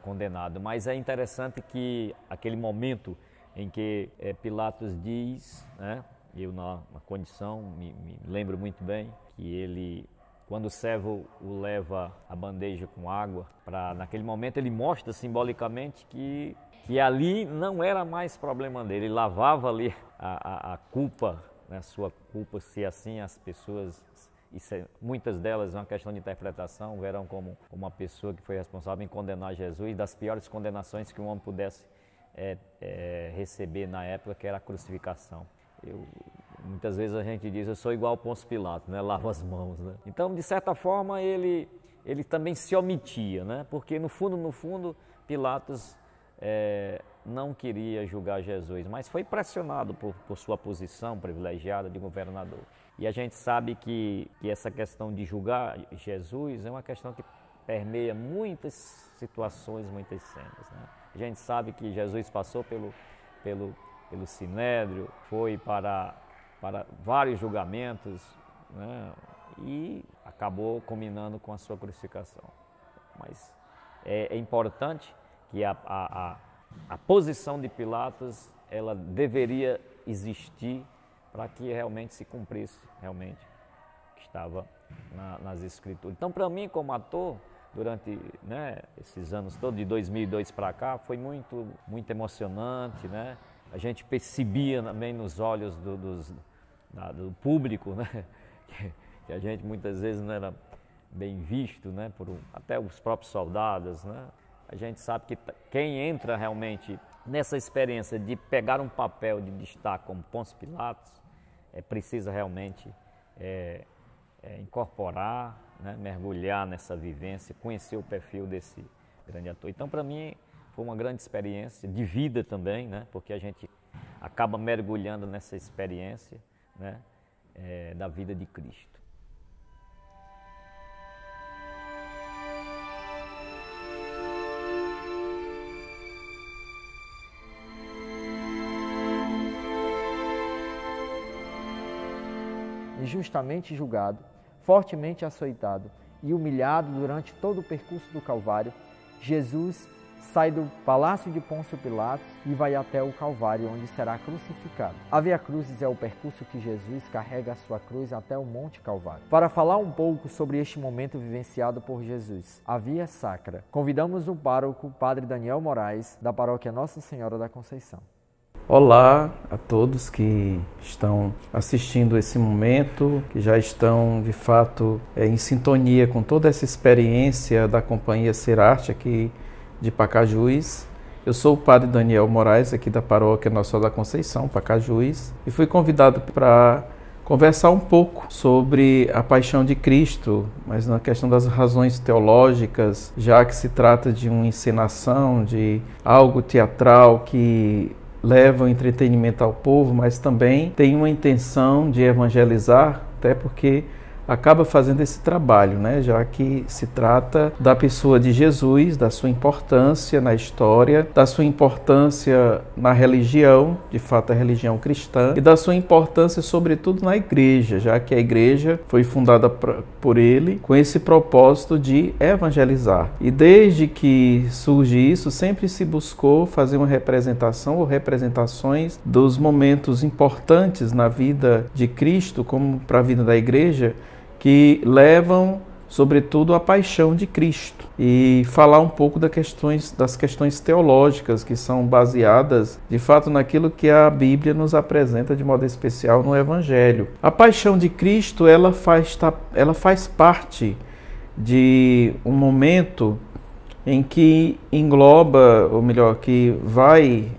condenado. Mas é interessante que aquele momento em que Pilatos diz, né, eu na condição, me lembro muito bem, que ele, quando o servo o leva a bandeja com água, naquele momento ele mostra simbolicamente que ali não era mais problema dele, ele lavava ali a culpa, né, a sua culpa, se assim as pessoas, muitas delas, é uma questão de interpretação, verão como uma pessoa que foi responsável em condenar Jesus, das piores condenações que um homem pudesse receber na época, que era a crucificação. Muitas vezes a gente diz, eu sou igual ao Pôncio Pilatos, né, lavo as mãos, né? Então, de certa forma, ele também se omitia, né, porque no fundo, Pilatos não queria julgar Jesus, mas foi pressionado por sua posição privilegiada de governador. E a gente sabe que essa questão de julgar Jesus é uma questão que permeia muitas situações, muitas cenas, né? A gente sabe que Jesus passou pelo Sinédrio, foi para vários julgamentos, né? E acabou culminando com a sua crucificação. Mas é importante que a posição de Pilatos, ela deveria existir para que realmente se cumprisse realmente o que estava nas Escrituras. Então, para mim, como ator, durante, né, esses anos todos, de 2002 para cá, foi muito, muito emocionante, né? A gente percebia também nos olhos do público, né, que a gente muitas vezes não era bem visto, né, até os próprios soldados, né? A gente sabe que quem entra realmente nessa experiência de pegar um papel de destaque como Pôncio Pilatos, precisa realmente incorporar, né, mergulhar nessa vivência, conhecer o perfil desse grande ator. Então, para mim, foi uma grande experiência de vida também, né, porque a gente acaba mergulhando nessa experiência, né, da vida de Cristo. Injustamente julgado, fortemente açoitado e humilhado durante todo o percurso do Calvário, Jesus sai do palácio de Pôncio Pilatos e vai até o Calvário, onde será crucificado. A Via Crucis é o percurso que Jesus carrega a sua cruz até o Monte Calvário. Para falar um pouco sobre este momento vivenciado por Jesus, a Via Sacra, convidamos o pároco Padre Daniel Moraes, da paróquia Nossa Senhora da Conceição. Olá a todos que estão assistindo esse momento, que já estão de fato em sintonia com toda essa experiência da Companhia Serarte aqui de Pacajus. Eu sou o Padre Daniel Moraes, aqui da paróquia Nossa Senhora da Conceição, Pacajus, e fui convidado para conversar um pouco sobre a paixão de Cristo, mas na questão das razões teológicas, já que se trata de uma encenação, de algo teatral que leva o entretenimento ao povo, mas também tem uma intenção de evangelizar, até porque acaba fazendo esse trabalho, né? Já que se trata da pessoa de Jesus, da sua importância na história, da sua importância na religião, de fato a religião cristã, e da sua importância sobretudo na igreja, já que a igreja foi fundada por ele com esse propósito de evangelizar. E desde que surge isso, sempre se buscou fazer uma representação ou representações dos momentos importantes na vida de Cristo, como para a vida da igreja, que levam sobretudo a paixão de Cristo, e falar um pouco das questões teológicas que são baseadas, de fato, naquilo que a Bíblia nos apresenta de modo especial no Evangelho. A paixão de Cristo, ela faz parte de um momento em que engloba, ou melhor, que vai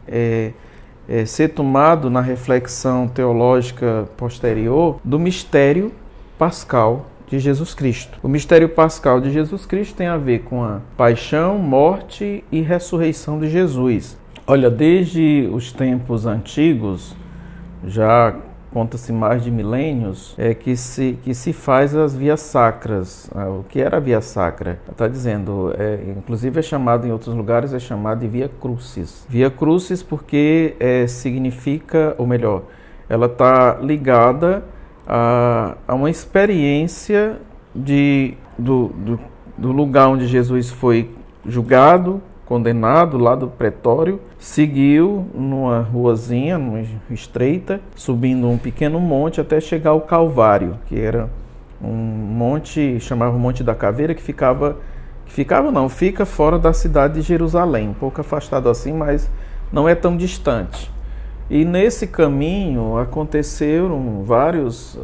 ser tomado na reflexão teológica posterior do mistério pascal de Jesus Cristo. O mistério pascal de Jesus Cristo tem a ver com a paixão, morte e ressurreição de Jesus. Olha, desde os tempos antigos, já conta-se mais de milênios, que se faz as vias sacras. O que era a via sacra? Está dizendo, inclusive é chamado em outros lugares, é chamado de via crucis. Via crucis porque significa, ou melhor, ela está ligada a uma experiência do lugar onde Jesus foi julgado, condenado, lá do pretório, seguiu numa ruazinha estreita, subindo um pequeno monte até chegar ao Calvário, que era um monte, chamava o Monte da Caveira, que fica fora da cidade de Jerusalém, um pouco afastado assim, mas não é tão distante. E nesse caminho aconteceram vários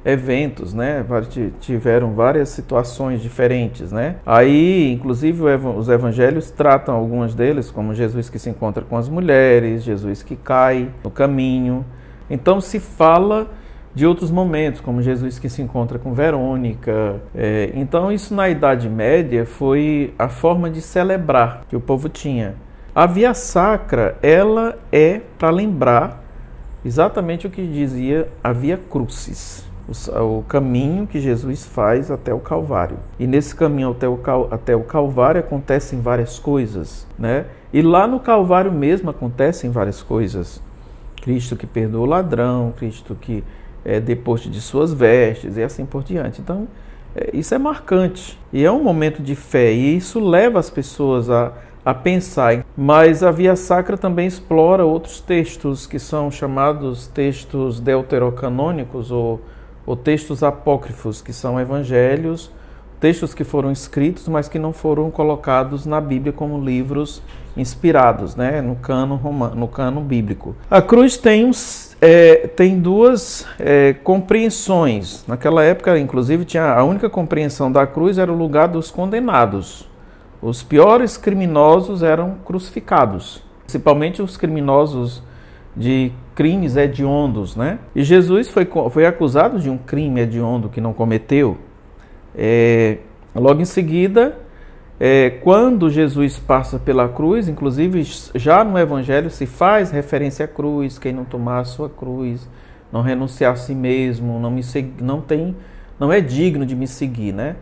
eventos, né? Tiveram várias situações diferentes, né? Aí, inclusive, os evangelhos tratam algumas deles, como Jesus que se encontra com as mulheres, Jesus que cai no caminho. Então se fala de outros momentos, como Jesus que se encontra com Verônica. Então isso na Idade Média foi a forma de celebrar que o povo tinha. A via sacra, ela é para lembrar exatamente o que dizia a via crucis, o caminho que Jesus faz até o Calvário. E nesse caminho até o Calvário acontecem várias coisas, né? E lá no Calvário mesmo acontecem várias coisas. Cristo que perdoa o ladrão, Cristo que deposto de suas vestes e assim por diante. Então, isso é marcante. E é um momento de fé. E isso leva as pessoas a pensar. Mas a via sacra também explora outros textos que são chamados textos deuterocanônicos ou textos apócrifos, que são evangelhos, textos que foram escritos, mas que não foram colocados na Bíblia como livros inspirados, né, no cânon bíblico. A cruz tem duas compreensões. Naquela época, inclusive, a única compreensão da cruz era o lugar dos condenados. Os piores criminosos eram crucificados, principalmente os criminosos de crimes hediondos, né? E Jesus foi acusado de um crime hediondo que não cometeu. Logo em seguida, quando Jesus passa pela cruz, inclusive já no Evangelho se faz referência à cruz, quem não tomar a sua cruz, não renunciar a si mesmo, não é digno de me seguir, né?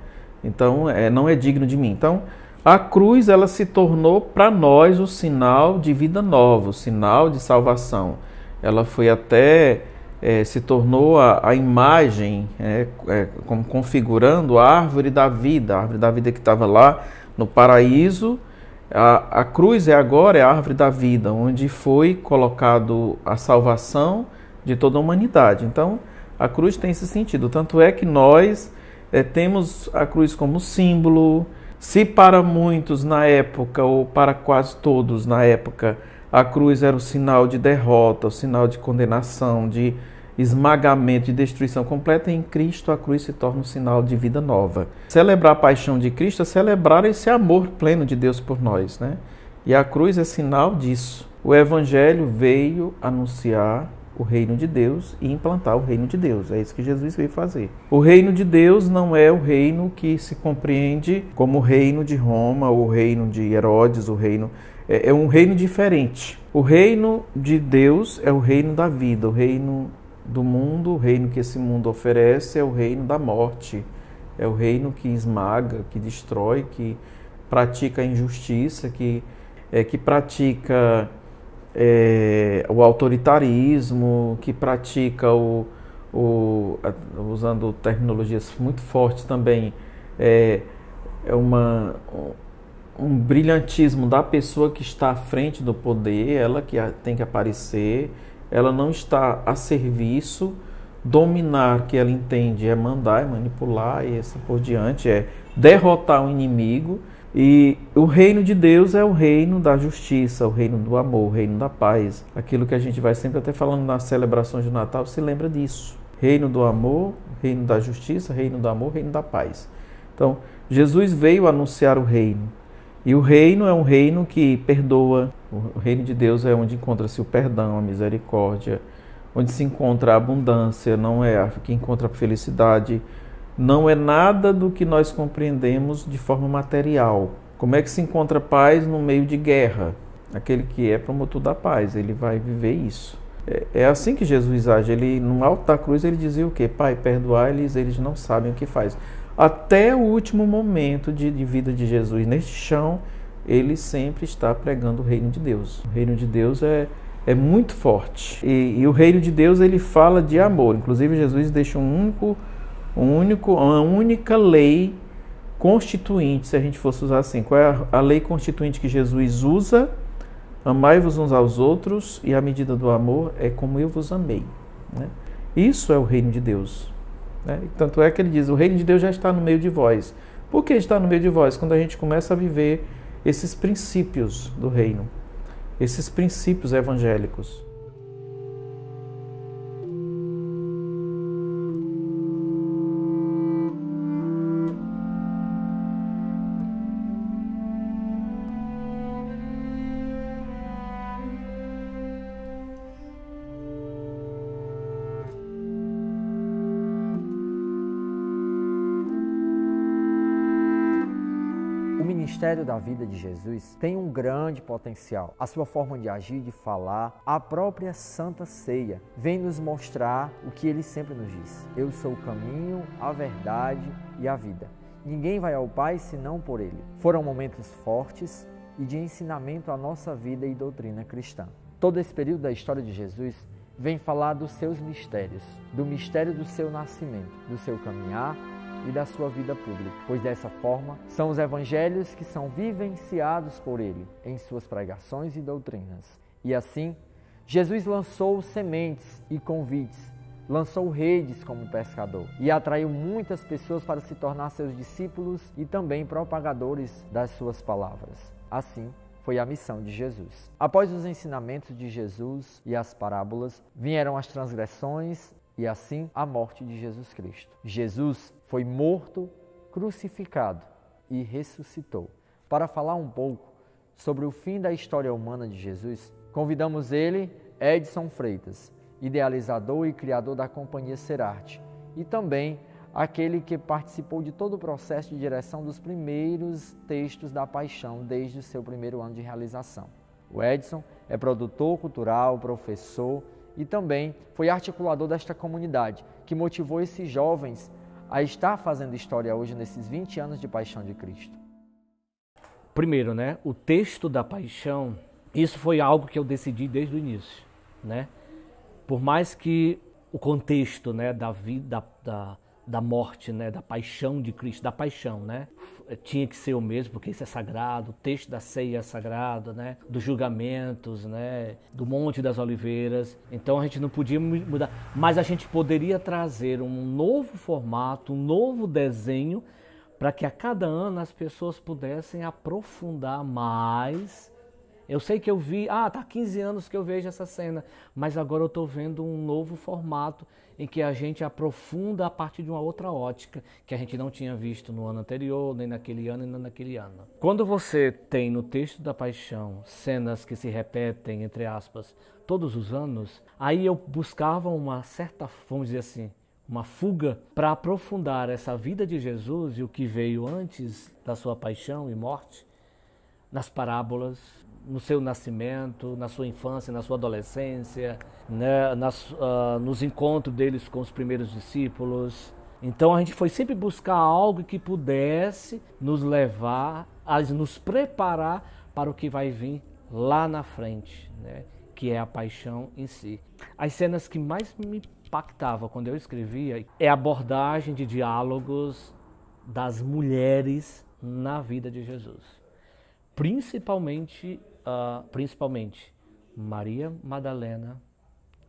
Então, não é digno de mim. Então, a cruz, ela se tornou para nós o sinal de vida nova, o sinal de salvação. Ela foi até, se tornou a imagem, como configurando a árvore da vida que estava lá no paraíso. A cruz agora é a árvore da vida, onde foi colocado a salvação de toda a humanidade. Então, a cruz tem esse sentido. Tanto é que nós temos a cruz como símbolo. Se para muitos na época, ou para quase todos na época, a cruz era o sinal de derrota, o sinal de condenação, de esmagamento, de destruição completa, em Cristo a cruz se torna um sinal de vida nova. Celebrar a paixão de Cristo é celebrar esse amor pleno de Deus por nós, né? E a cruz é sinal disso. O Evangelho veio anunciar o reino de Deus e implantar o reino de Deus. É isso que Jesus veio fazer. O reino de Deus não é o reino que se compreende como o reino de Roma, ou o reino de Herodes, é um reino diferente. O reino de Deus é o reino da vida, o reino do mundo, o reino que esse mundo oferece é o reino da morte, é o reino que esmaga, que destrói, que pratica a injustiça, que pratica o autoritarismo, que pratica usando terminologias muito fortes também, um brilhantismo da pessoa que está à frente do poder, ela que tem que aparecer, ela não está a serviço Dominar, que ela entende, é mandar, é manipular e assim por diante, é derrotar o inimigo. E o reino de Deus é o reino da justiça, o reino do amor, o reino da paz. Aquilo que a gente vai sempre até falando nas celebrações do Natal, se lembra disso. Reino do amor, reino da justiça, reino do amor, reino da paz. Então, Jesus veio anunciar o reino. E o reino é um reino que perdoa. O reino de Deus é onde encontra-se o perdão, a misericórdia, onde se encontra a abundância, não é que encontra a felicidade. Não é nada do que nós compreendemos de forma material. Como é que se encontra paz no meio de guerra? Aquele que é promotor da paz, ele vai viver isso. É assim que Jesus age. Ele, no alto da cruz, ele dizia o quê? Pai, perdoai-lhes, eles não sabem o que faz. Até o último momento de vida de Jesus neste chão, ele sempre está pregando o reino de Deus. O reino de Deus é muito forte. E o reino de Deus, ele fala de amor. Inclusive, Jesus deixa uma única lei constituinte, se a gente fosse usar assim. Qual é a lei constituinte que Jesus usa? Amai-vos uns aos outros, e a medida do amor é como eu vos amei. Né? Isso é o reino de Deus. Né? Tanto é que ele diz, o reino de Deus já está no meio de vós. Por que está no meio de vós? Quando a gente começa a viver esses princípios do reino, esses princípios evangélicos. O ministério da vida de Jesus tem um grande potencial. A sua forma de agir, de falar, a própria Santa Ceia vem nos mostrar o que ele sempre nos diz. Eu sou o caminho, a verdade e a vida. Ninguém vai ao Pai senão por ele. Foram momentos fortes e de ensinamento à nossa vida e doutrina cristã. Todo esse período da história de Jesus vem falar dos seus mistérios, do mistério do seu nascimento, do seu caminhar e da sua vida pública, pois dessa forma são os evangelhos que são vivenciados por ele em suas pregações e doutrinas. E assim, Jesus lançou sementes e convites, lançou redes como pescador e atraiu muitas pessoas para se tornar seus discípulos e também propagadores das suas palavras. Assim, foi a missão de Jesus. Após os ensinamentos de Jesus e as parábolas, vieram as transgressões e assim a morte de Jesus Cristo. Jesus foi morto, crucificado e ressuscitou. Para falar um pouco sobre o fim da história humana de Jesus, convidamos ele, Edson Freitas, idealizador e criador da Companhia Serarte, e também aquele que participou de todo o processo de direção dos primeiros textos da Paixão desde o seu primeiro ano de realização. O Edson é produtor cultural, professor e também foi articulador desta comunidade, que motivou esses jovens a estar fazendo história hoje nesses 20 anos de Paixão de Cristo. Primeiro, né, o texto da Paixão, isso foi algo que eu decidi desde o início, né? Por mais que o contexto, né, da vida, da morte, né, da paixão de Cristo, da paixão, né, tinha que ser o mesmo, porque isso é sagrado, o texto da ceia é sagrado, né, dos julgamentos, né, do Monte das Oliveiras. Então a gente não podia mudar, mas a gente poderia trazer um novo formato, um novo desenho, para que a cada ano as pessoas pudessem aprofundar mais. Eu sei que eu vi, tá 15 anos que eu vejo essa cena, mas agora eu estou vendo um novo formato em que a gente aprofunda a partir de uma outra ótica que a gente não tinha visto no ano anterior, nem naquele ano, nem naquele ano. Quando você tem no texto da Paixão cenas que se repetem, entre aspas, todos os anos, aí eu buscava uma certa, vamos dizer assim, uma fuga para aprofundar essa vida de Jesus e o que veio antes da sua paixão e morte, nas parábolas, no seu nascimento, na sua infância, na sua adolescência, né, nos encontros deles com os primeiros discípulos. Então a gente foi sempre buscar algo que pudesse nos levar, a nos preparar para o que vai vir lá na frente, né, que é a paixão em si. As cenas que mais me impactavam quando eu escrevia é a abordagem de diálogos das mulheres na vida de Jesus. Principalmente Maria Madalena,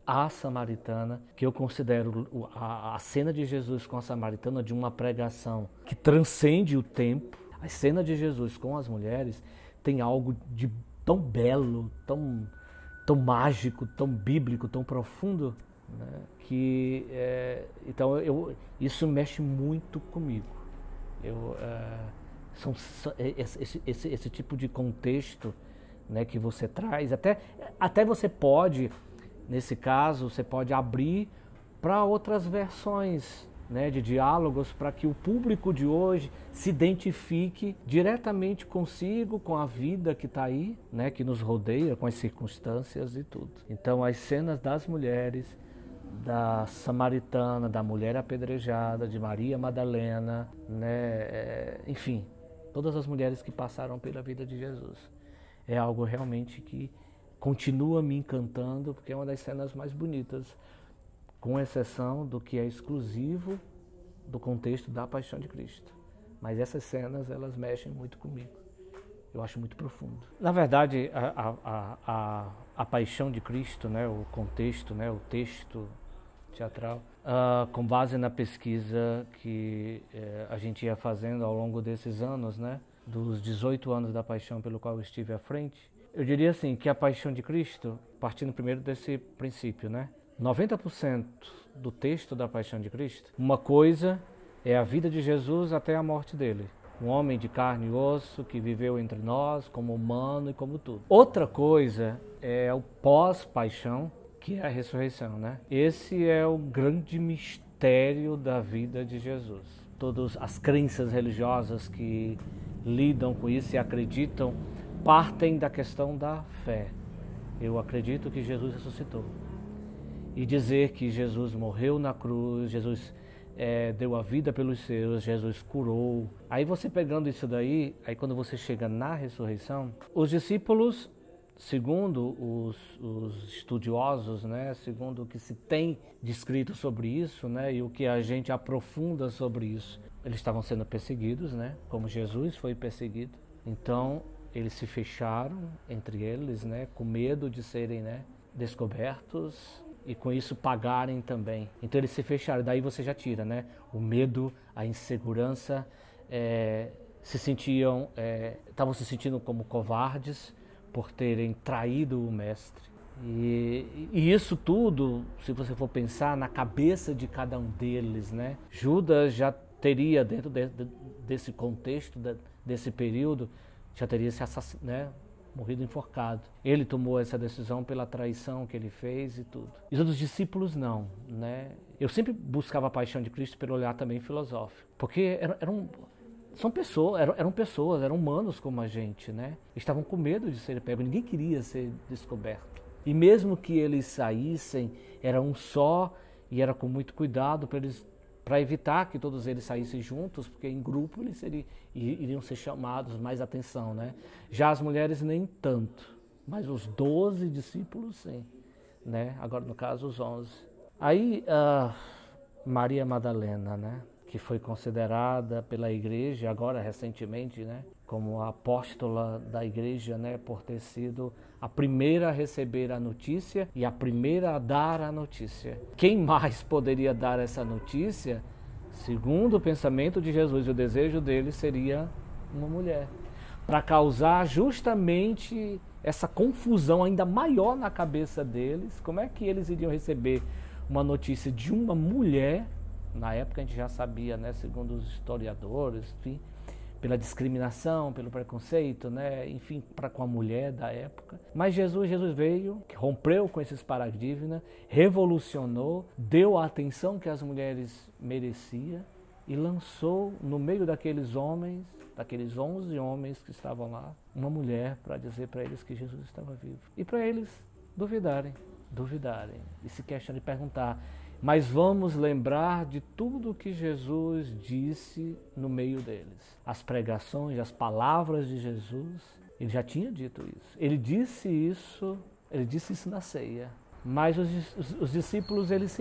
a samaritana, que eu considero a cena de Jesus com a samaritana de uma pregação que transcende o tempo. A cena de Jesus com as mulheres tem algo de tão belo, tão mágico, tão bíblico, tão profundo, né? Que então isso mexe muito comigo. Esse tipo de contexto, né, que você traz, até você pode, nesse caso, você pode abrir para outras versões, né, de diálogos, para que o público de hoje se identifique diretamente consigo, com a vida que está aí, né, que nos rodeia, com as circunstâncias e tudo. Então, as cenas das mulheres, da samaritana, da mulher apedrejada, de Maria Madalena, né, enfim, todas as mulheres que passaram pela vida de Jesus. É algo realmente que continua me encantando, porque é uma das cenas mais bonitas, com exceção do que é exclusivo do contexto da Paixão de Cristo. Mas essas cenas, elas mexem muito comigo. Eu acho muito profundo. Na verdade, a Paixão de Cristo, né, o contexto, né, o texto teatral, com base na pesquisa que a gente ia fazendo ao longo desses anos, né, dos 18 anos da Paixão pelo qual eu estive à frente, eu diria assim, que a Paixão de Cristo, partindo primeiro desse princípio, né, 90% do texto da Paixão de Cristo, uma coisa é a vida de Jesus até a morte dele. Um homem de carne e osso que viveu entre nós como humano e como tudo. Outra coisa é o pós-paixão, que é a ressurreição, né? Esse é o grande mistério da vida de Jesus. Todas as crenças religiosas que lidam com isso e acreditam partem da questão da fé. Eu acredito que Jesus ressuscitou. E dizer que Jesus morreu na cruz, Jesus deu a vida pelos seus, Jesus curou. Aí você pegando isso daí, aí quando você chega na ressurreição, os discípulos, segundo os estudiosos, né, segundo o que se tem descrito sobre isso, né, e o que a gente aprofunda sobre isso, eles estavam sendo perseguidos, né, como Jesus foi perseguido. Então, eles se fecharam entre eles, né, com medo de serem, né, descobertos, e com isso pagarem também. Então eles se fecharam, daí você já tira, né? O medo, a insegurança, estavam se sentindo como covardes por terem traído o mestre. E isso tudo, se você for pensar na cabeça de cada um deles, né? Judas já teria, dentro desse contexto, desse período, já teria se assassinado, né? Morrido enforcado. Ele tomou essa decisão pela traição que ele fez e tudo. E os outros discípulos não, né? Eu sempre buscava a Paixão de Cristo pelo olhar também filosófico, porque eram pessoas, eram humanos como a gente, né? Estavam com medo de serem pegos, ninguém queria ser descoberto. E mesmo que eles saíssem, era um só e era com muito cuidado para evitar que todos eles saíssem juntos, porque em grupo eles iriam ser chamados mais atenção, né? Já as mulheres nem tanto, mas os 12 discípulos sim, né? Agora no caso os 11. Aí Maria Madalena, né? Que foi considerada pela igreja agora recentemente, né? Como a apóstola da igreja, né? Por ter sido a primeira a receber a notícia e a primeira a dar a notícia. Quem mais poderia dar essa notícia, segundo o pensamento de Jesus e o desejo dele, seria uma mulher. Para causar justamente essa confusão ainda maior na cabeça deles. Como é que eles iriam receber uma notícia de uma mulher? Na época a gente já sabia, né, segundo os historiadores, enfim, pela discriminação, pelo preconceito, né, enfim, para com a mulher da época. Mas Jesus veio, rompeu com esses paradigmas, revolucionou, deu a atenção que as mulheres mereciam e lançou no meio daqueles homens, daqueles 11 homens que estavam lá, uma mulher para dizer para eles que Jesus estava vivo. E para eles duvidarem e se questionarem e perguntar: mas vamos lembrar de tudo que Jesus disse no meio deles. As pregações, as palavras de Jesus, ele já tinha dito isso. Ele disse isso na ceia. Mas os discípulos, eles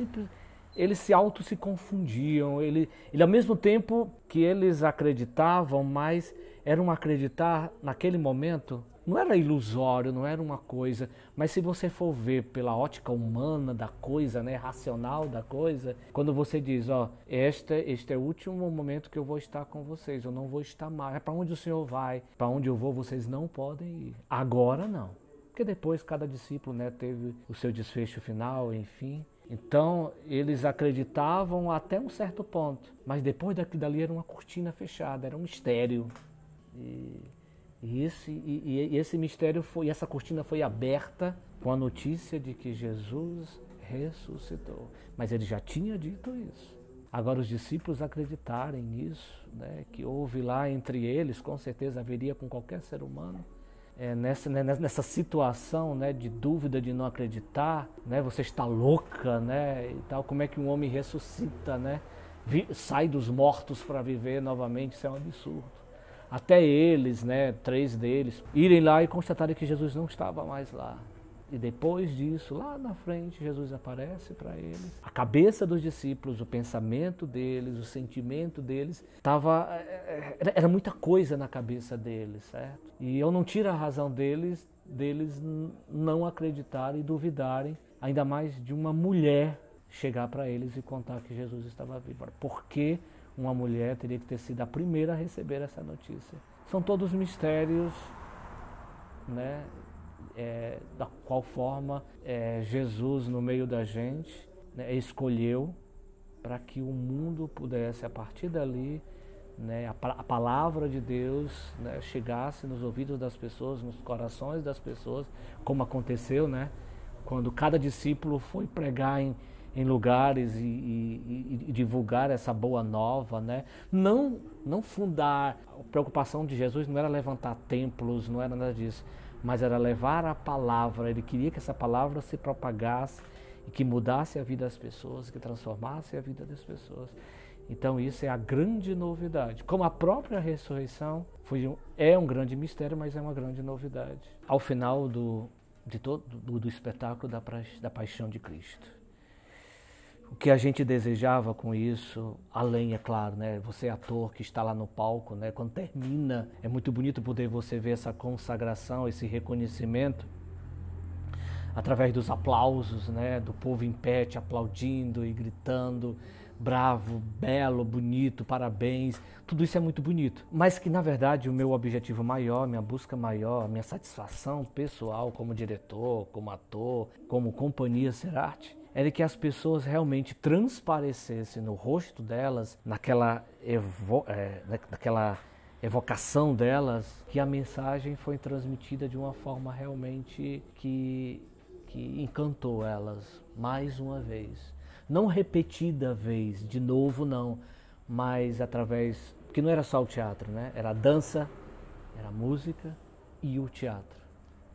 se confundiam. Ele, ao mesmo tempo que eles acreditavam, mas era um acreditar naquele momento não era ilusório, não era uma coisa, mas se você for ver pela ótica humana da coisa, né, racional da coisa, quando você diz, ó, este é o último momento que eu vou estar com vocês, eu não vou estar mais, para onde o Senhor vai, para onde eu vou, vocês não podem ir. Agora não, porque depois cada discípulo, né, teve o seu desfecho final, enfim. Então, eles acreditavam até um certo ponto, mas depois daquilo dali era uma cortina fechada, era um mistério. E esse mistério foi, essa cortina foi aberta com a notícia de que Jesus ressuscitou. Mas ele já tinha dito isso. Agora os discípulos acreditarem nisso, né, que houve lá entre eles, com certeza haveria com qualquer ser humano, nessa situação, né, de dúvida, de não acreditar, né, você está louca, né, e tal, como é que um homem ressuscita, né, sai dos mortos para viver novamente, isso é um absurdo. Até eles, né, 3 deles, irem lá e constatarem que Jesus não estava mais lá. E depois disso, lá na frente, Jesus aparece para eles. A cabeça dos discípulos, o pensamento deles, o sentimento deles, era muita coisa na cabeça deles, certo? E eu não tiro a razão deles não acreditarem e duvidarem, ainda mais de uma mulher chegar para eles e contar que Jesus estava vivo. Por que uma mulher teria que ter sido a primeira a receber essa notícia? São todos mistérios, né? Da qual forma Jesus no meio da gente, né, escolheu para que o mundo pudesse, a partir dali, né, a palavra de Deus, né, chegasse nos ouvidos das pessoas, nos corações das pessoas, como aconteceu, né, quando cada discípulo foi pregar em lugares e divulgar essa boa nova, né? Não fundar, a preocupação de Jesus não era levantar templos, não era nada disso, mas era levar a palavra. Ele queria que essa palavra se propagasse e que mudasse a vida das pessoas, que transformasse a vida das pessoas. Então isso é a grande novidade. Como a própria ressurreição é um grande mistério, mas é uma grande novidade. Ao final do espetáculo da Paixão de Cristo. O que a gente desejava com isso, além, é claro, né, você ator que está lá no palco, né, quando termina, é muito bonito poder você ver essa consagração, esse reconhecimento, através dos aplausos, né, do povo em pé te aplaudindo e gritando, bravo, belo, bonito, parabéns, tudo isso é muito bonito. Mas que, na verdade, o meu objetivo maior, minha busca maior, minha satisfação pessoal como diretor, como ator, como companhia Serarte, era que as pessoas realmente transparecessem no rosto delas, naquela evocação delas, que a mensagem foi transmitida de uma forma realmente que encantou elas mais uma vez. Não repetida vez, de novo não, mas através, porque não era só o teatro, né? Era a dança, era a música e o teatro.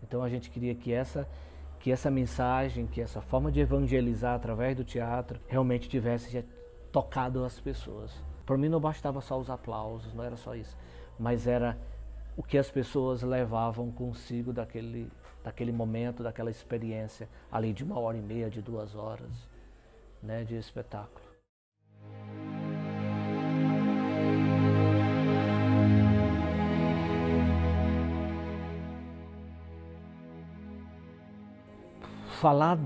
Então a gente queria que essa mensagem, que essa forma de evangelizar através do teatro realmente tivesse tocado as pessoas. Para mim não bastava só os aplausos, não era só isso, mas era o que as pessoas levavam consigo daquele momento, daquela experiência ali de 1h30, de 2 horas, né, de espetáculo. Falar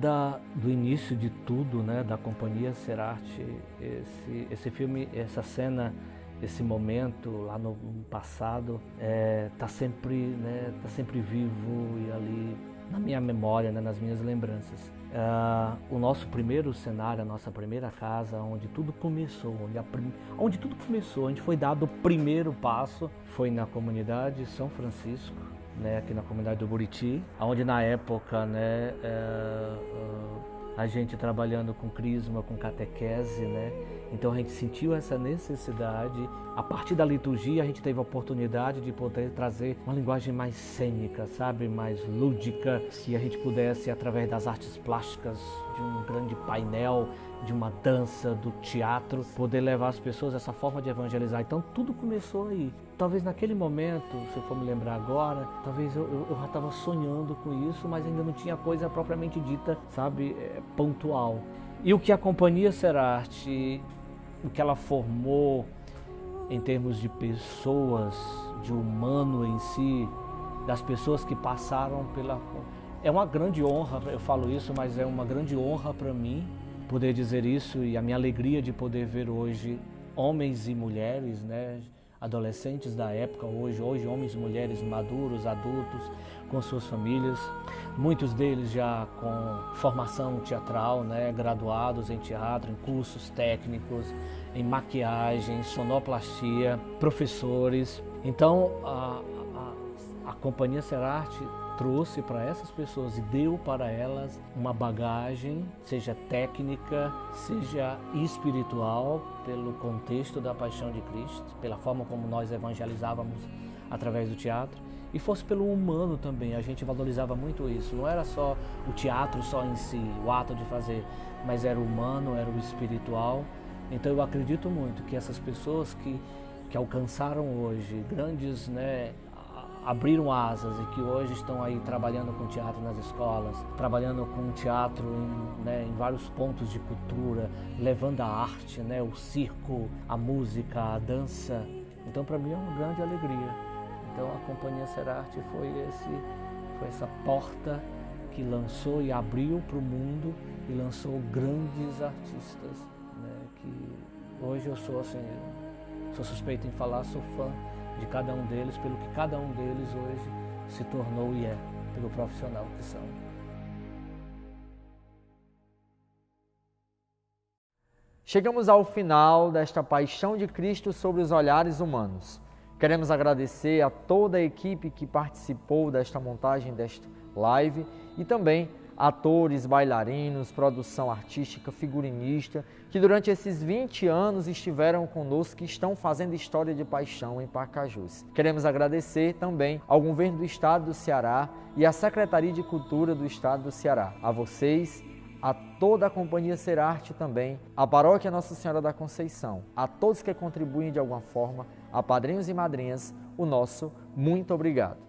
do início de tudo, né, da Companhia Serarte, esse filme, essa cena, esse momento lá no passado, tá sempre vivo e ali na minha memória, né, nas minhas lembranças. O nosso primeiro cenário, a nossa primeira casa, onde tudo começou, onde foi dado o primeiro passo, foi na comunidade São Francisco, né, aqui na comunidade do Buriti, onde na época, né, a gente trabalhando com crisma, com catequese, né, então a gente sentiu essa necessidade. A partir da liturgia a gente teve a oportunidade de poder trazer uma linguagem mais cênica, sabe, mais lúdica, que a gente pudesse, através das artes plásticas, de um grande painel, de uma dança, do teatro, poder levar as pessoas a essa forma de evangelizar. Então tudo começou aí. Talvez naquele momento, se eu for me lembrar agora, talvez eu já estava sonhando com isso, mas ainda não tinha coisa propriamente dita, sabe, pontual. E o que a Companhia Serarte, o que ela formou em termos de pessoas, de humano em si, das pessoas que passaram pela... É uma grande honra, eu falo isso, mas é uma grande honra para mim poder dizer isso, e a minha alegria de poder ver hoje homens e mulheres, né, adolescentes da época, hoje homens e mulheres maduros, adultos, com suas famílias, muitos deles já com formação teatral, né, graduados em teatro, em cursos técnicos, em maquiagem, sonoplastia, professores. Então, a Companhia Serarte trouxe para essas pessoas e deu para elas uma bagagem, seja técnica, seja espiritual, pelo contexto da Paixão de Cristo, pela forma como nós evangelizávamos através do teatro, e fosse pelo humano também. A gente valorizava muito isso. Não era só o teatro só em si, o ato de fazer, mas era o humano, era o espiritual. Então eu acredito muito que essas pessoas que alcançaram hoje grandes, né, abriram asas e que hoje estão aí trabalhando com teatro nas escolas, trabalhando com teatro em vários pontos de cultura, levando a arte, né, o circo, a música, a dança. Então, para mim é uma grande alegria. Então, a Companhia Serarte foi essa porta que lançou e abriu para o mundo e lançou grandes artistas, né, que hoje eu sou assim, sou suspeito em falar, sou fã de cada um deles, pelo que cada um deles hoje se tornou e é, pelo profissional que são. Chegamos ao final desta Paixão de Cristo sobre os olhares humanos. Queremos agradecer a toda a equipe que participou desta montagem desta live e também atores, bailarinos, produção artística, figurinista, que durante esses 20 anos estiveram conosco e estão fazendo história de paixão em Pacajus. Queremos agradecer também ao Governo do Estado do Ceará e à Secretaria de Cultura do Estado do Ceará. A vocês, a toda a Companhia Serarte também, a Paróquia Nossa Senhora da Conceição, a todos que contribuem de alguma forma, a padrinhos e madrinhas, o nosso muito obrigado.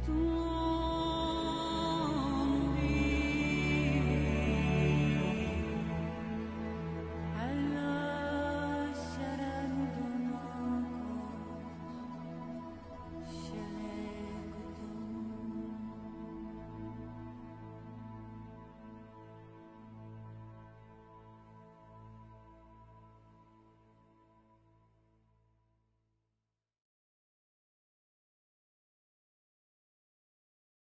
tu